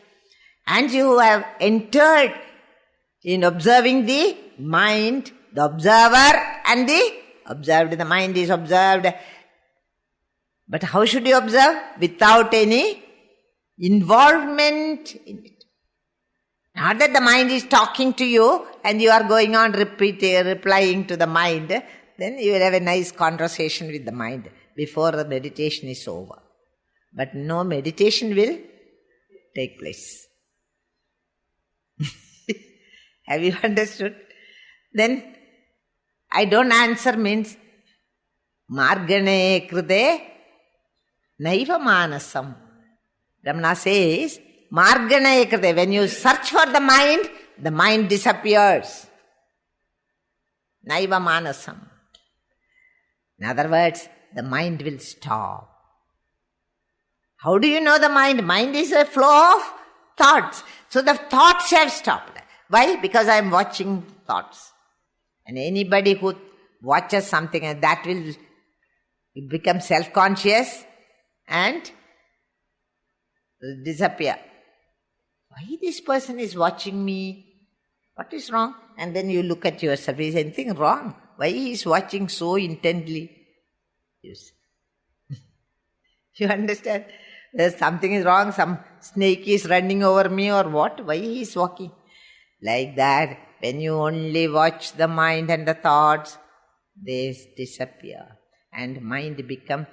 and you have entered in observing the mind, the observer and the observed. The mind is observed. But how should you observe? Without any involvement in it. Not that the mind is talking to you and you are going on replying to the mind. Then you will have a nice conversation with the mind before the meditation is over. But no meditation will take place. Have you understood? Then, I don't answer means, margane kride naiva manasam. Ramana says, margane kride, when you search for the mind disappears. Naiva manasam. In other words, the mind will stop. How do you know the mind? Mind is a flow of thoughts. So the thoughts have stopped. Why? Because I am watching thoughts. And anybody who watches something, and that will become self-conscious and disappear. Why this person is watching me? What is wrong? And then you look at yourself. Is anything wrong? Why he is watching so intently? You see. You understand? There's something is wrong. Some snake is running over me or what? Why he is walking? Like that, when you only watch the mind and the thoughts, they disappear. And mind become,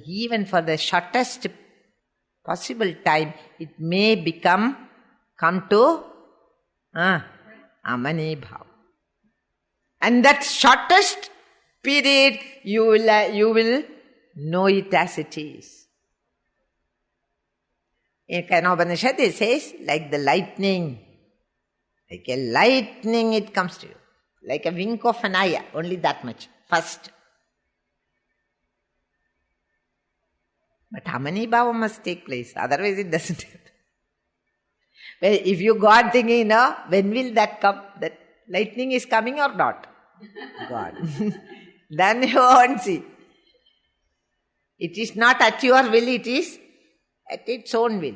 even for the shortest possible time, it may come to amani bhav. And that shortest period, you will know it as it is. In Upanishad it says, like the lightning. Like a lightning it comes to you. Like a wink of an eye, only that much. First. But Amani Bhava must take place, otherwise it doesn't happen. Well, if you go on thinking, when will that come? That lightning is coming or not? God. Then you won't see. It is not at your will, it is at its own will.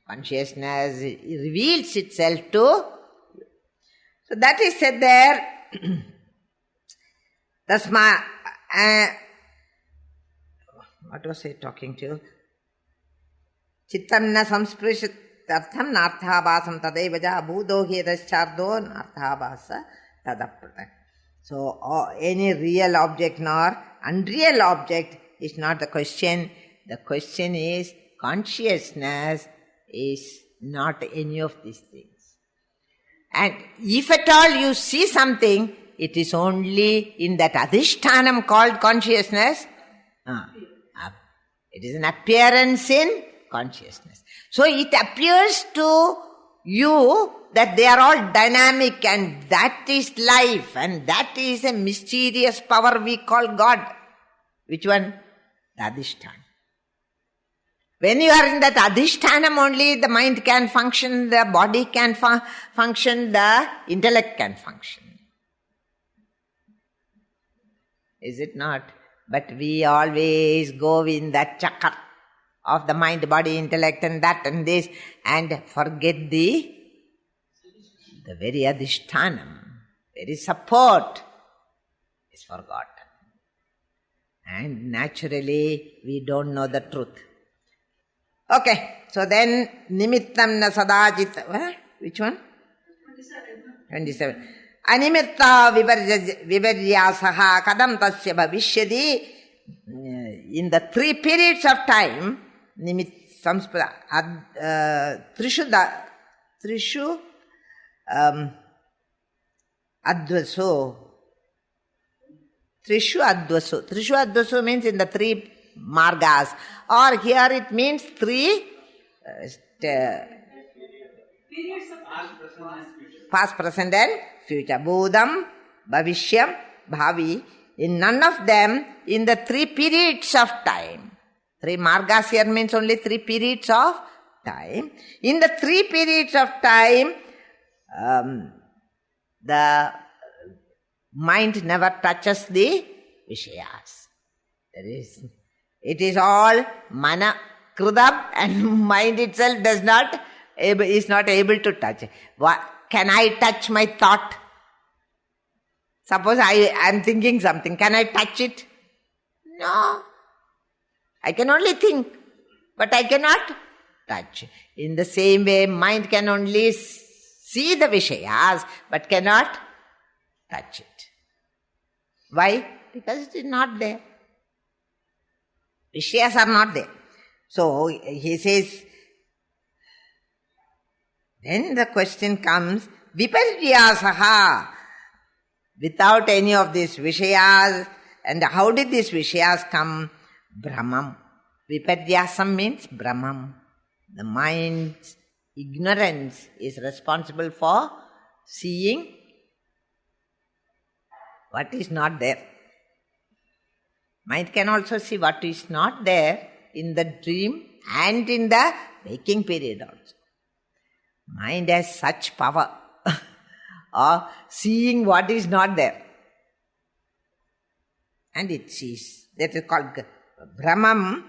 Consciousness reveals itself to. So that is said there. Tasma. What was I talking to? Chittam na samsprishatartham narthabhasam tadaivaja abhudo hedaschardo narthabhasa tadaprata. So any real object nor unreal object is not the question. The question is, consciousness is not any of these things. And if at all you see something, it is only in that adhishtanam called consciousness. It is an appearance in consciousness. So it appears to you that they are all dynamic and that is life and that is a mysterious power we call God. Which one? The adhishtanam. When you are in that adhishtanam only, the mind can function, the body can function, the intellect can function. Is it not? But we always go in that chakra of the mind, body, intellect and that and this and forget the very adhishtanam, very support is forgotten. And naturally we don't know the truth. Okay, so then nimittam na sadajit, which one? 27. Animitta vivaryasaha kadam tasya bhavishyadi. In the 3 periods of time, trishu advaso. Trishu advaso. Trishu advaso means in the 3 margas, or here it means 3 past, present and future. Bodham, Bhavishyam, Bhavi. In none of them, in the 3 periods of time. 3 margas here means only 3 periods of time. In the 3 periods of time, the mind never touches the Vishayas. It is all mana krudam, and mind itself is not able to touch. Can I touch my thought? Suppose I am thinking something. Can I touch it? No. I can only think, but I cannot touch. In the same way, mind can only see the Vishayas, but cannot touch it. Why? Because it is not there. Vishayas are not there. So he says, then the question comes, viparyasaha, without any of these Vishayas. And how did these Vishayas come? Brahmam. Viparyasam means Brahmam. The mind's ignorance is responsible for seeing what is not there. Mind can also see what is not there in the dream and in the waking period also. Mind has such power of seeing what is not there. And it sees. That is called Brahmam.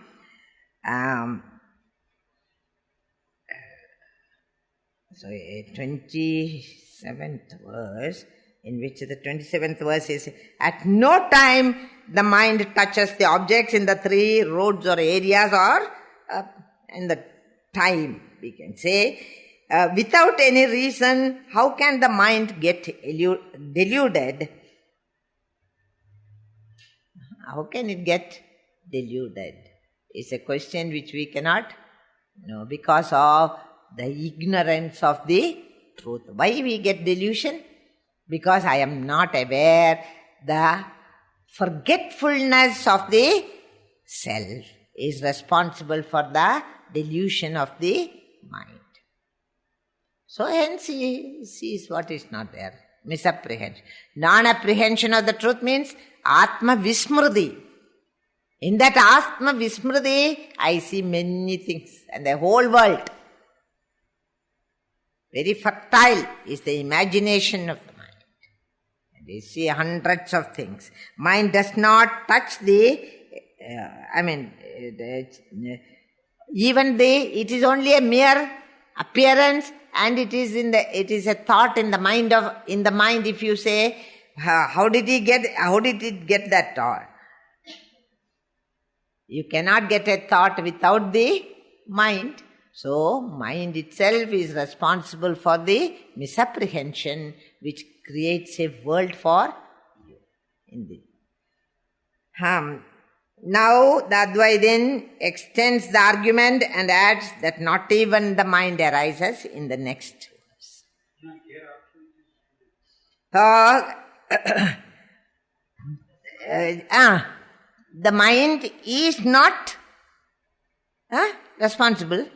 So a 27th verse, in which the 27th verse is, at no time the mind touches the objects in the 3 roads or areas or in the time, we can say. Without any reason, how can the mind get deluded? How can it get deluded? It's a question which we cannot know because of the ignorance of the truth. Why we get delusion? Because I am not aware. The forgetfulness of the self is responsible for the delusion of the mind. So hence he sees what is not there. Misapprehension. Non-apprehension of the truth means Atma Vismriti. In that Atma Vismriti, I see many things and the whole world. Very fertile is the imagination of the mind. And you see hundreds of things. Mind does not touch it is only a mere appearance, and it is a thought in the mind if you say, how did it get that thought? You cannot get a thought without the mind. So, mind itself is responsible for the misapprehension which creates a world for you. Now, the Advaita extends the argument and adds that not even the mind arises in the next verse. The mind is not responsible.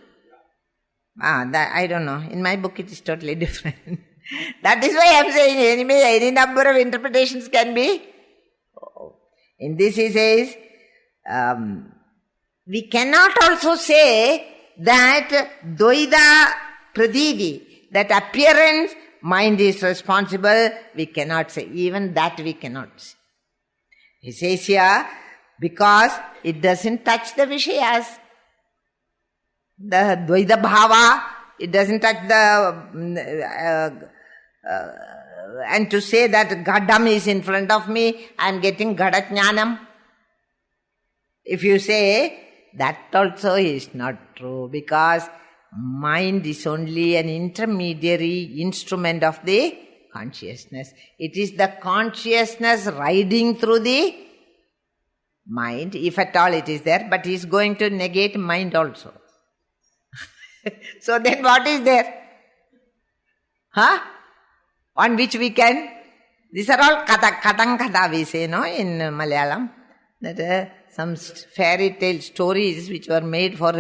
I don't know. In my book it is totally different. That is why I am saying any number of interpretations can be. In this he says, we cannot also say that Dvaita Pradidi, that appearance, mind is responsible. We cannot say. Even that we cannot say. He says here, Because it doesn't touch the Vishayas. The Dvaita Bhava, it doesn't touch the... and to say that Gadam is in front of me, I am getting Gadatjnanam. If you say, that also is not true, because mind is only an intermediary instrument of the consciousness. It is the consciousness riding through the mind, if at all it is there, but is going to negate mind also. So then what is there? On which we can... These are all katang we say, no, in Malayalam. That some fairy tale stories which were made for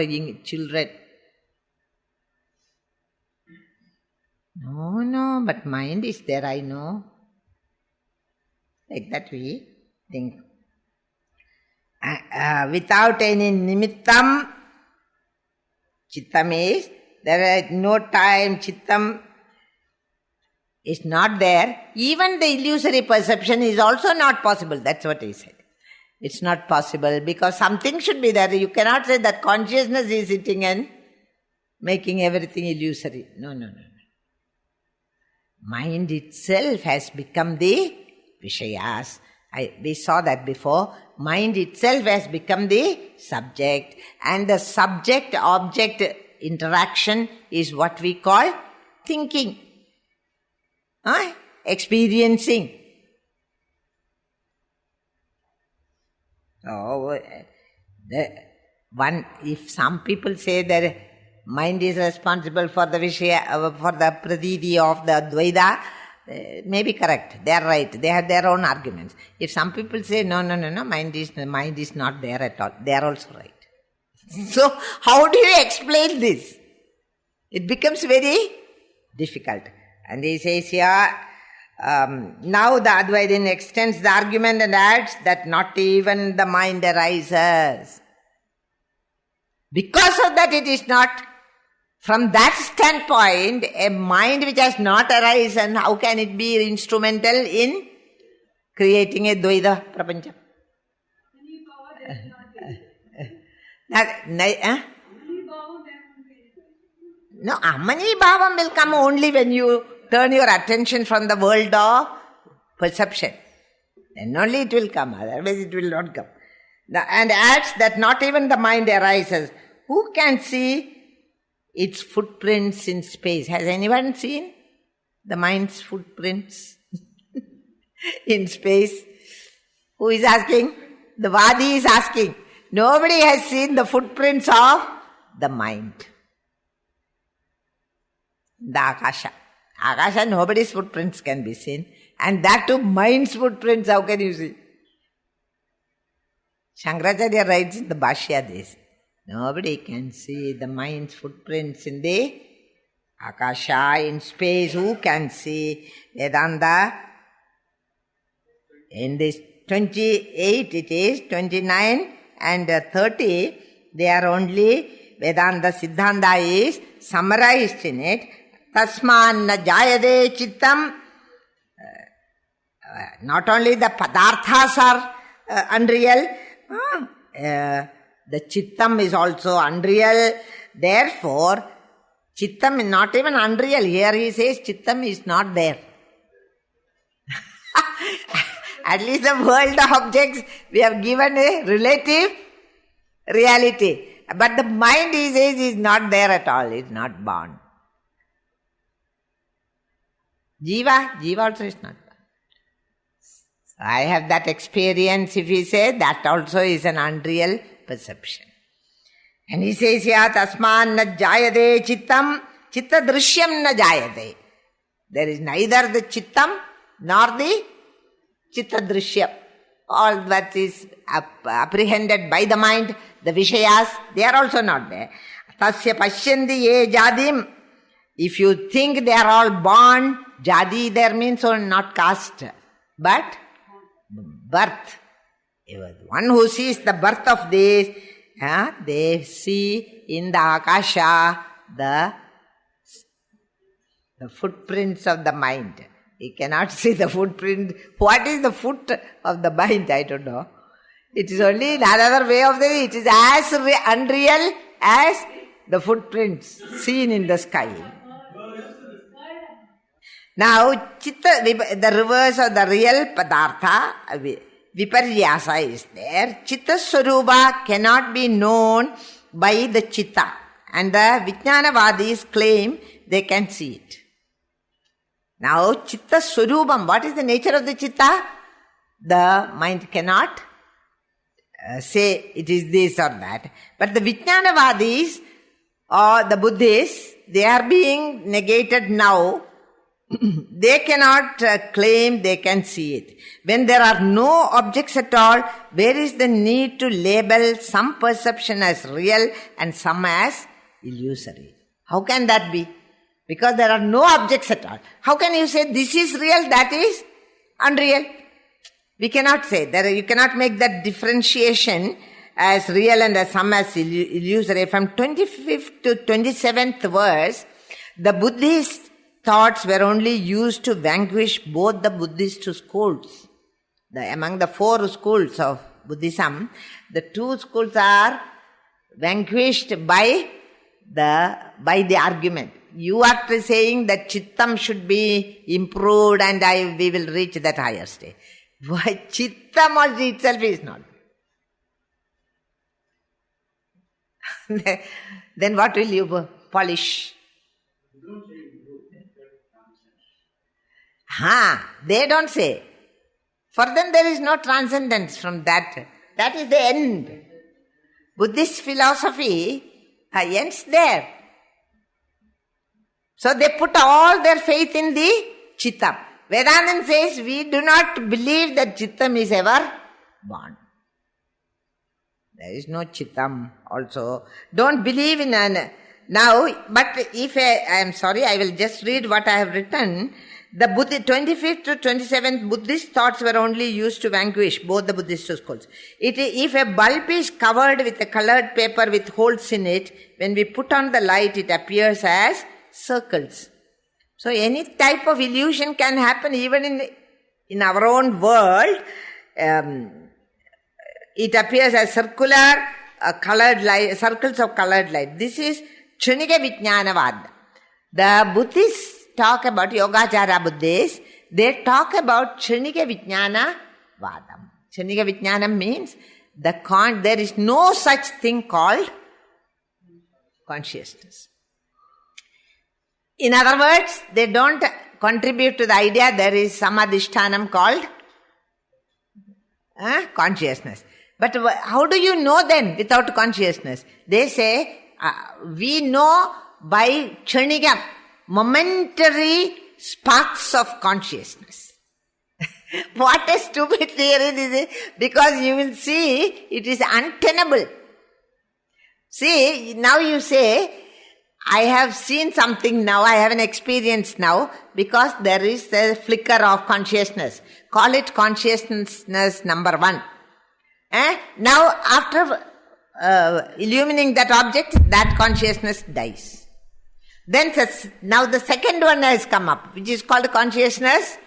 children. No, but mind is there, I know. Like that we think. Without any nimittam, chittam is, there is no time, chittam is not there. Even the illusory perception is also not possible. That's what he said. It's not possible because something should be there. You cannot say that consciousness is sitting and making everything illusory. No. Mind itself has become the Vishayas. We saw that before. Mind itself has become the subject, and the subject-object interaction is what we call thinking, experiencing. If some people say that mind is responsible for the Vishaya, for the pratiti of the Dvaita, may be correct. They are right. They have their own arguments. If some people say, no, mind is not there at all, they are also right. So, how do you explain this? It becomes very difficult. And he says here, now the Advaitin extends the argument and adds that not even the mind arises. Because of that it is not. From that standpoint, a mind which has not arisen, how can it be instrumental in creating a Dvaita Prapancha? No, Amani Bhavam will come only when you turn your attention from the world of perception. Then only it will come, otherwise it will not come. And adds that not even the mind arises. Who can see its footprints in space? Has anyone seen the mind's footprints in space? Who is asking? The Vadi is asking. Nobody has seen the footprints of the mind. The Akasha. Akasha, nobody's footprints can be seen. And that too, mind's footprints, how can you see? Shankaracharya writes in the Bhashya this. Nobody can see the mind's footprints in the Akasha, in space. Who can see? Vedanta, in this 28 it is, 29 and 30, they are only, Vedanta Siddhanta is summarized in it. Tasman na jayade chittam. Not only the padarthas are unreal, the chittam is also unreal. Therefore, chittam is not even unreal. Here he says chittam is not there. At least the world of objects, we have given a relative reality. But the mind, he says, is not there at all. It's not born. Jiva also is not born. So I have that experience, if he says, that also is an unreal perception. And he says here, tasman na jayade chittam, chitta drishyam na jayade. There is neither the chittam nor the chitta drishyam. All that is apprehended by the mind, the Vishayas, they are also not there. Tasya pashyandi ye jadim. If you think they are all born, jadi there means not caste, but birth. One who sees the birth of this, they see in the Akasha the footprints of the mind. He cannot see the footprint. What is the foot of the mind? I don't know. It is only another way of saying it is as unreal as the footprints seen in the sky. Now, the reverse of the real padartha, viparyasa is there. Chitta Swarupa cannot be known by the chitta. And the Vijnanavadis claim they can see it. Now, Chitta Swarupam, what is the nature of the Chitta? The mind cannot say it is this or that. But the Vijnanavadis or the Buddhists, they are being negated now. They cannot claim they can see it. When there are no objects at all, where is the need to label some perception as real and some as illusory? How can that be? Because there are no objects at all. How can you say this is real, that is unreal? We cannot say. You cannot make that differentiation as real and as some as illusory. From 25th to 27th verse, the Buddhist thoughts were only used to vanquish both the Buddhist schools. Among the 4 schools of Buddhism, the 2 schools are vanquished by the argument. You are saying that Chittam should be improved and we will reach that higher state. Why Chittam also itself is not. Then what will you polish? They don't say. For them there is no transcendence from that. That is the end. Buddhist philosophy ends there. So they put all their faith in the Chittam. Vedananda says we do not believe that Chittam is ever born. There is no Chittam also. Don't believe in now, but if I am sorry, I will just read what I have written. The 25th to 27th Buddhist thoughts were only used to vanquish both the Buddhist schools. If a bulb is covered with a colored paper with holes in it, when we put on the light, it appears as circles. So any type of illusion can happen even in our own world. It appears as circular, colored light, circles of colored light. This is Kshanika Vijnanavada. The Buddhists talk about Yogacara Buddhists. They talk about Kshanika Vijnana Vadam. Kshanika Vijnanam means there is no such thing called consciousness. In other words, they don't contribute to the idea there is some adhishthanam called consciousness. But how do you know then without consciousness? They say, we know by kshanika, momentary sparks of consciousness. What a stupid theory this is, because you will see it is untenable. See, now you say, I have seen something now, I have an experience now, because there is a flicker of consciousness. Call it consciousness number 1. Now, after illumining that object, that consciousness dies. Then now the second one has come up, which is called consciousness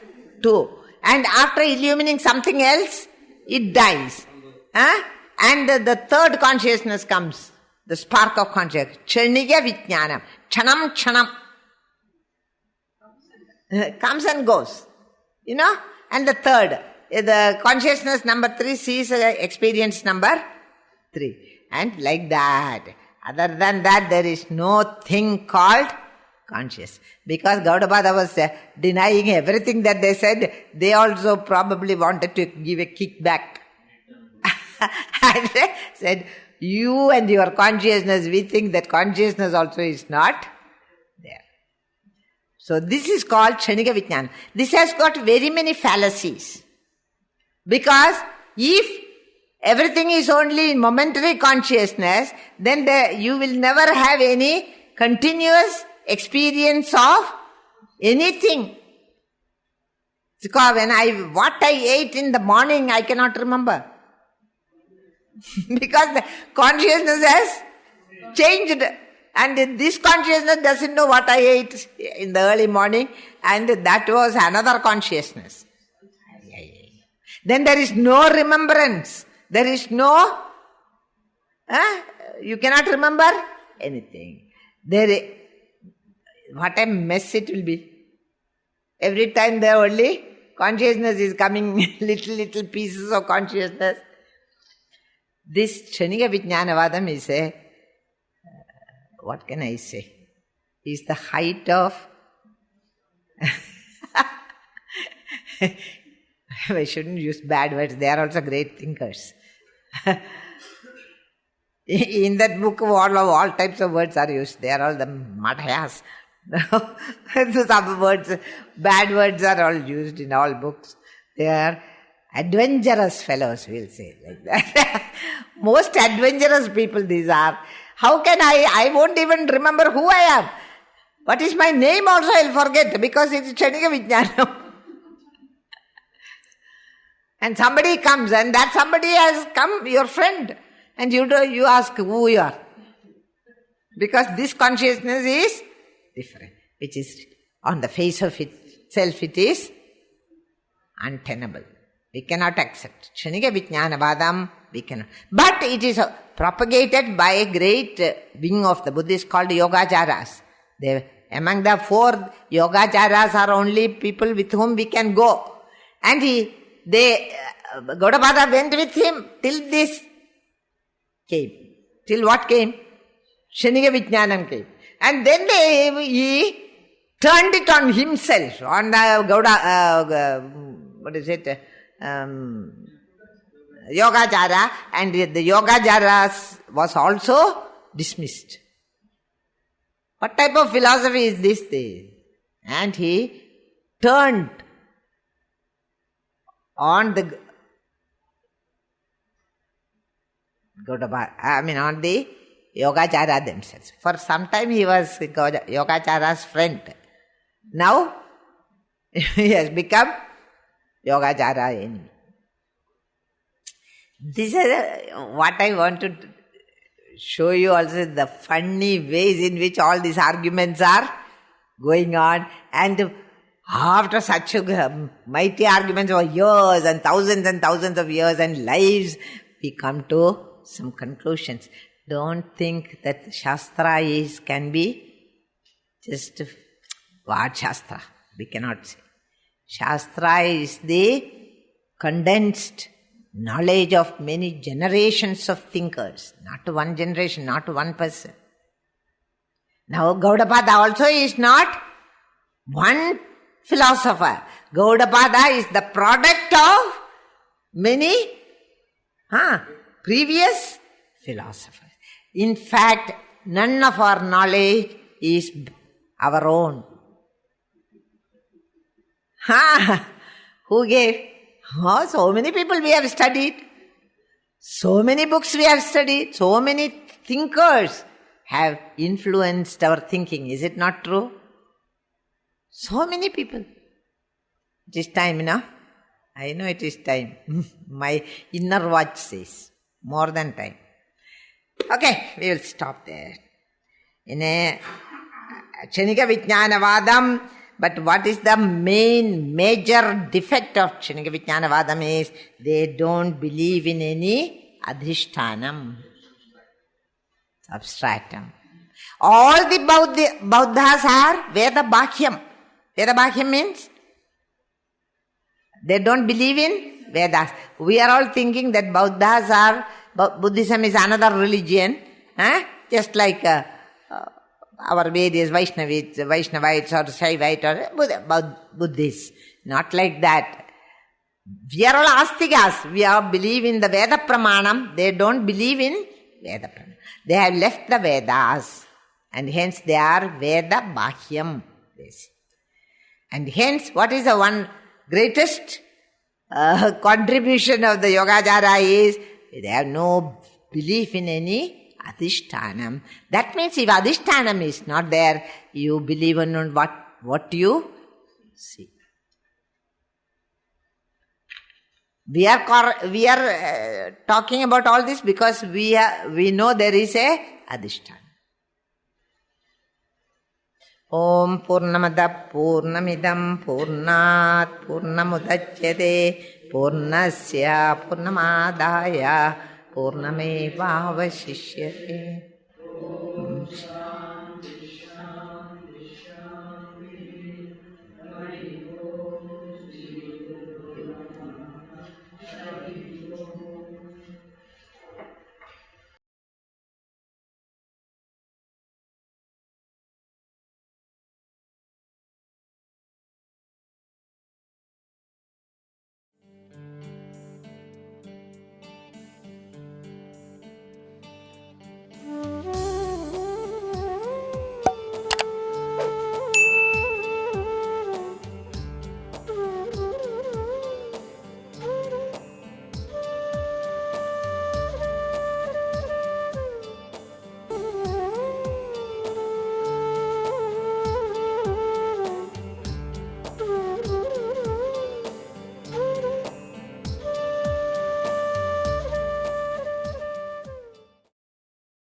2. And after illumining something else, it dies. And the third consciousness comes. The spark of consciousness. Kshanika Vijnanam. Chanam Chanam. Comes and goes. And the third. The consciousness number 3 sees experience number 3. And like that. Other than that, there is no thing called conscious. Because Gaudapada was denying everything that they said, they also probably wanted to give a kickback. And they said, you and your consciousness, we think that consciousness also is not there. So this is called Kshanika Vijnana. This has got very many fallacies. Because if everything is only in momentary consciousness, then you will never have any continuous experience of anything. Because what I ate in the morning, I cannot remember. Because the consciousness has changed. And this consciousness doesn't know what I ate in the early morning. And that was another consciousness. Then there is no remembrance. There is no, you cannot remember anything. What a mess it will be. Every time there only consciousness is coming, little pieces of consciousness. This Kshanika Vijnanavadam is what can I say? Is the height of I shouldn't use bad words. They are also great thinkers. In that book, all types of words are used. They are all the madhyas. Some words, bad words are all used in all books. They are adventurous fellows, we'll say like that. Most adventurous people these are. How can I won't even remember who I am. What is my name also I'll forget because it's Kshanika Vijnanam. And somebody comes and that somebody has come, your friend. And you ask who you are. Because this consciousness is different. Which is on the face of itself it is untenable. We cannot accept. Kshanika Vijnanavadam, we cannot. But it is propagated by a great wing of the Buddhists called Yogacharas. Among the 4 Yogacharas are only people with whom we can go. And Gaudapada went with him till this came. Till what came? Kshanika Vijnanam came. And then he turned it on himself, on the Yogacara, and the Yogacharas was also dismissed. What type of philosophy is this thing? And he turned on the on the Yogachara themselves. For some time he was Yogachara's friend. Now he has become Yogachara enemy. This is what I want to show you also, the funny ways in which all these arguments are going on. And after such mighty arguments over years and thousands of years and lives, we come to some conclusions. Don't think that Shastra can be just what Shastra. We cannot say. Shastra is the condensed knowledge of many generations of thinkers. Not one generation, not one person. Now Gaudapada also is not one philosopher. Gaudapada is the product of many previous philosophers. In fact, none of our knowledge is our own. Who gave? So many people we have studied. So many books we have studied. So many thinkers have influenced our thinking. Is it not true? So many people. It is time, no? I know it is time. My inner watch says. More than time. Okay, we will stop there. In a Kshanika Vijnanavadam, but what is the major defect of Kshanika Vijnanavadam is they don't believe in any adhishtanam, substratum. All the Bauddhas are Veda Bhākyam. Veda Bhākyam means they don't believe in Vedas. We are all thinking that Buddhism is another religion, just like our various Vaishnavites or Shaivites or Buddhists. Not like that. We are all Astikas. We all believe in the Veda Pramanam. They don't believe in Veda Pramanam. They have left the Vedas and hence they are Veda Bhākyam. And hence what is the one greatest contribution of the Yogachara is they have no belief in any adhishtanam. That means if adhishtanam is not there, you believe in what you see. We are talking about all this because we know there is a adhishtanam. Om Purnamada Purnamidam Purnat Purnamudachyate పూర్ణస్య పూర్ణమాదాయ పూర్ణమేవావశిష్యతే.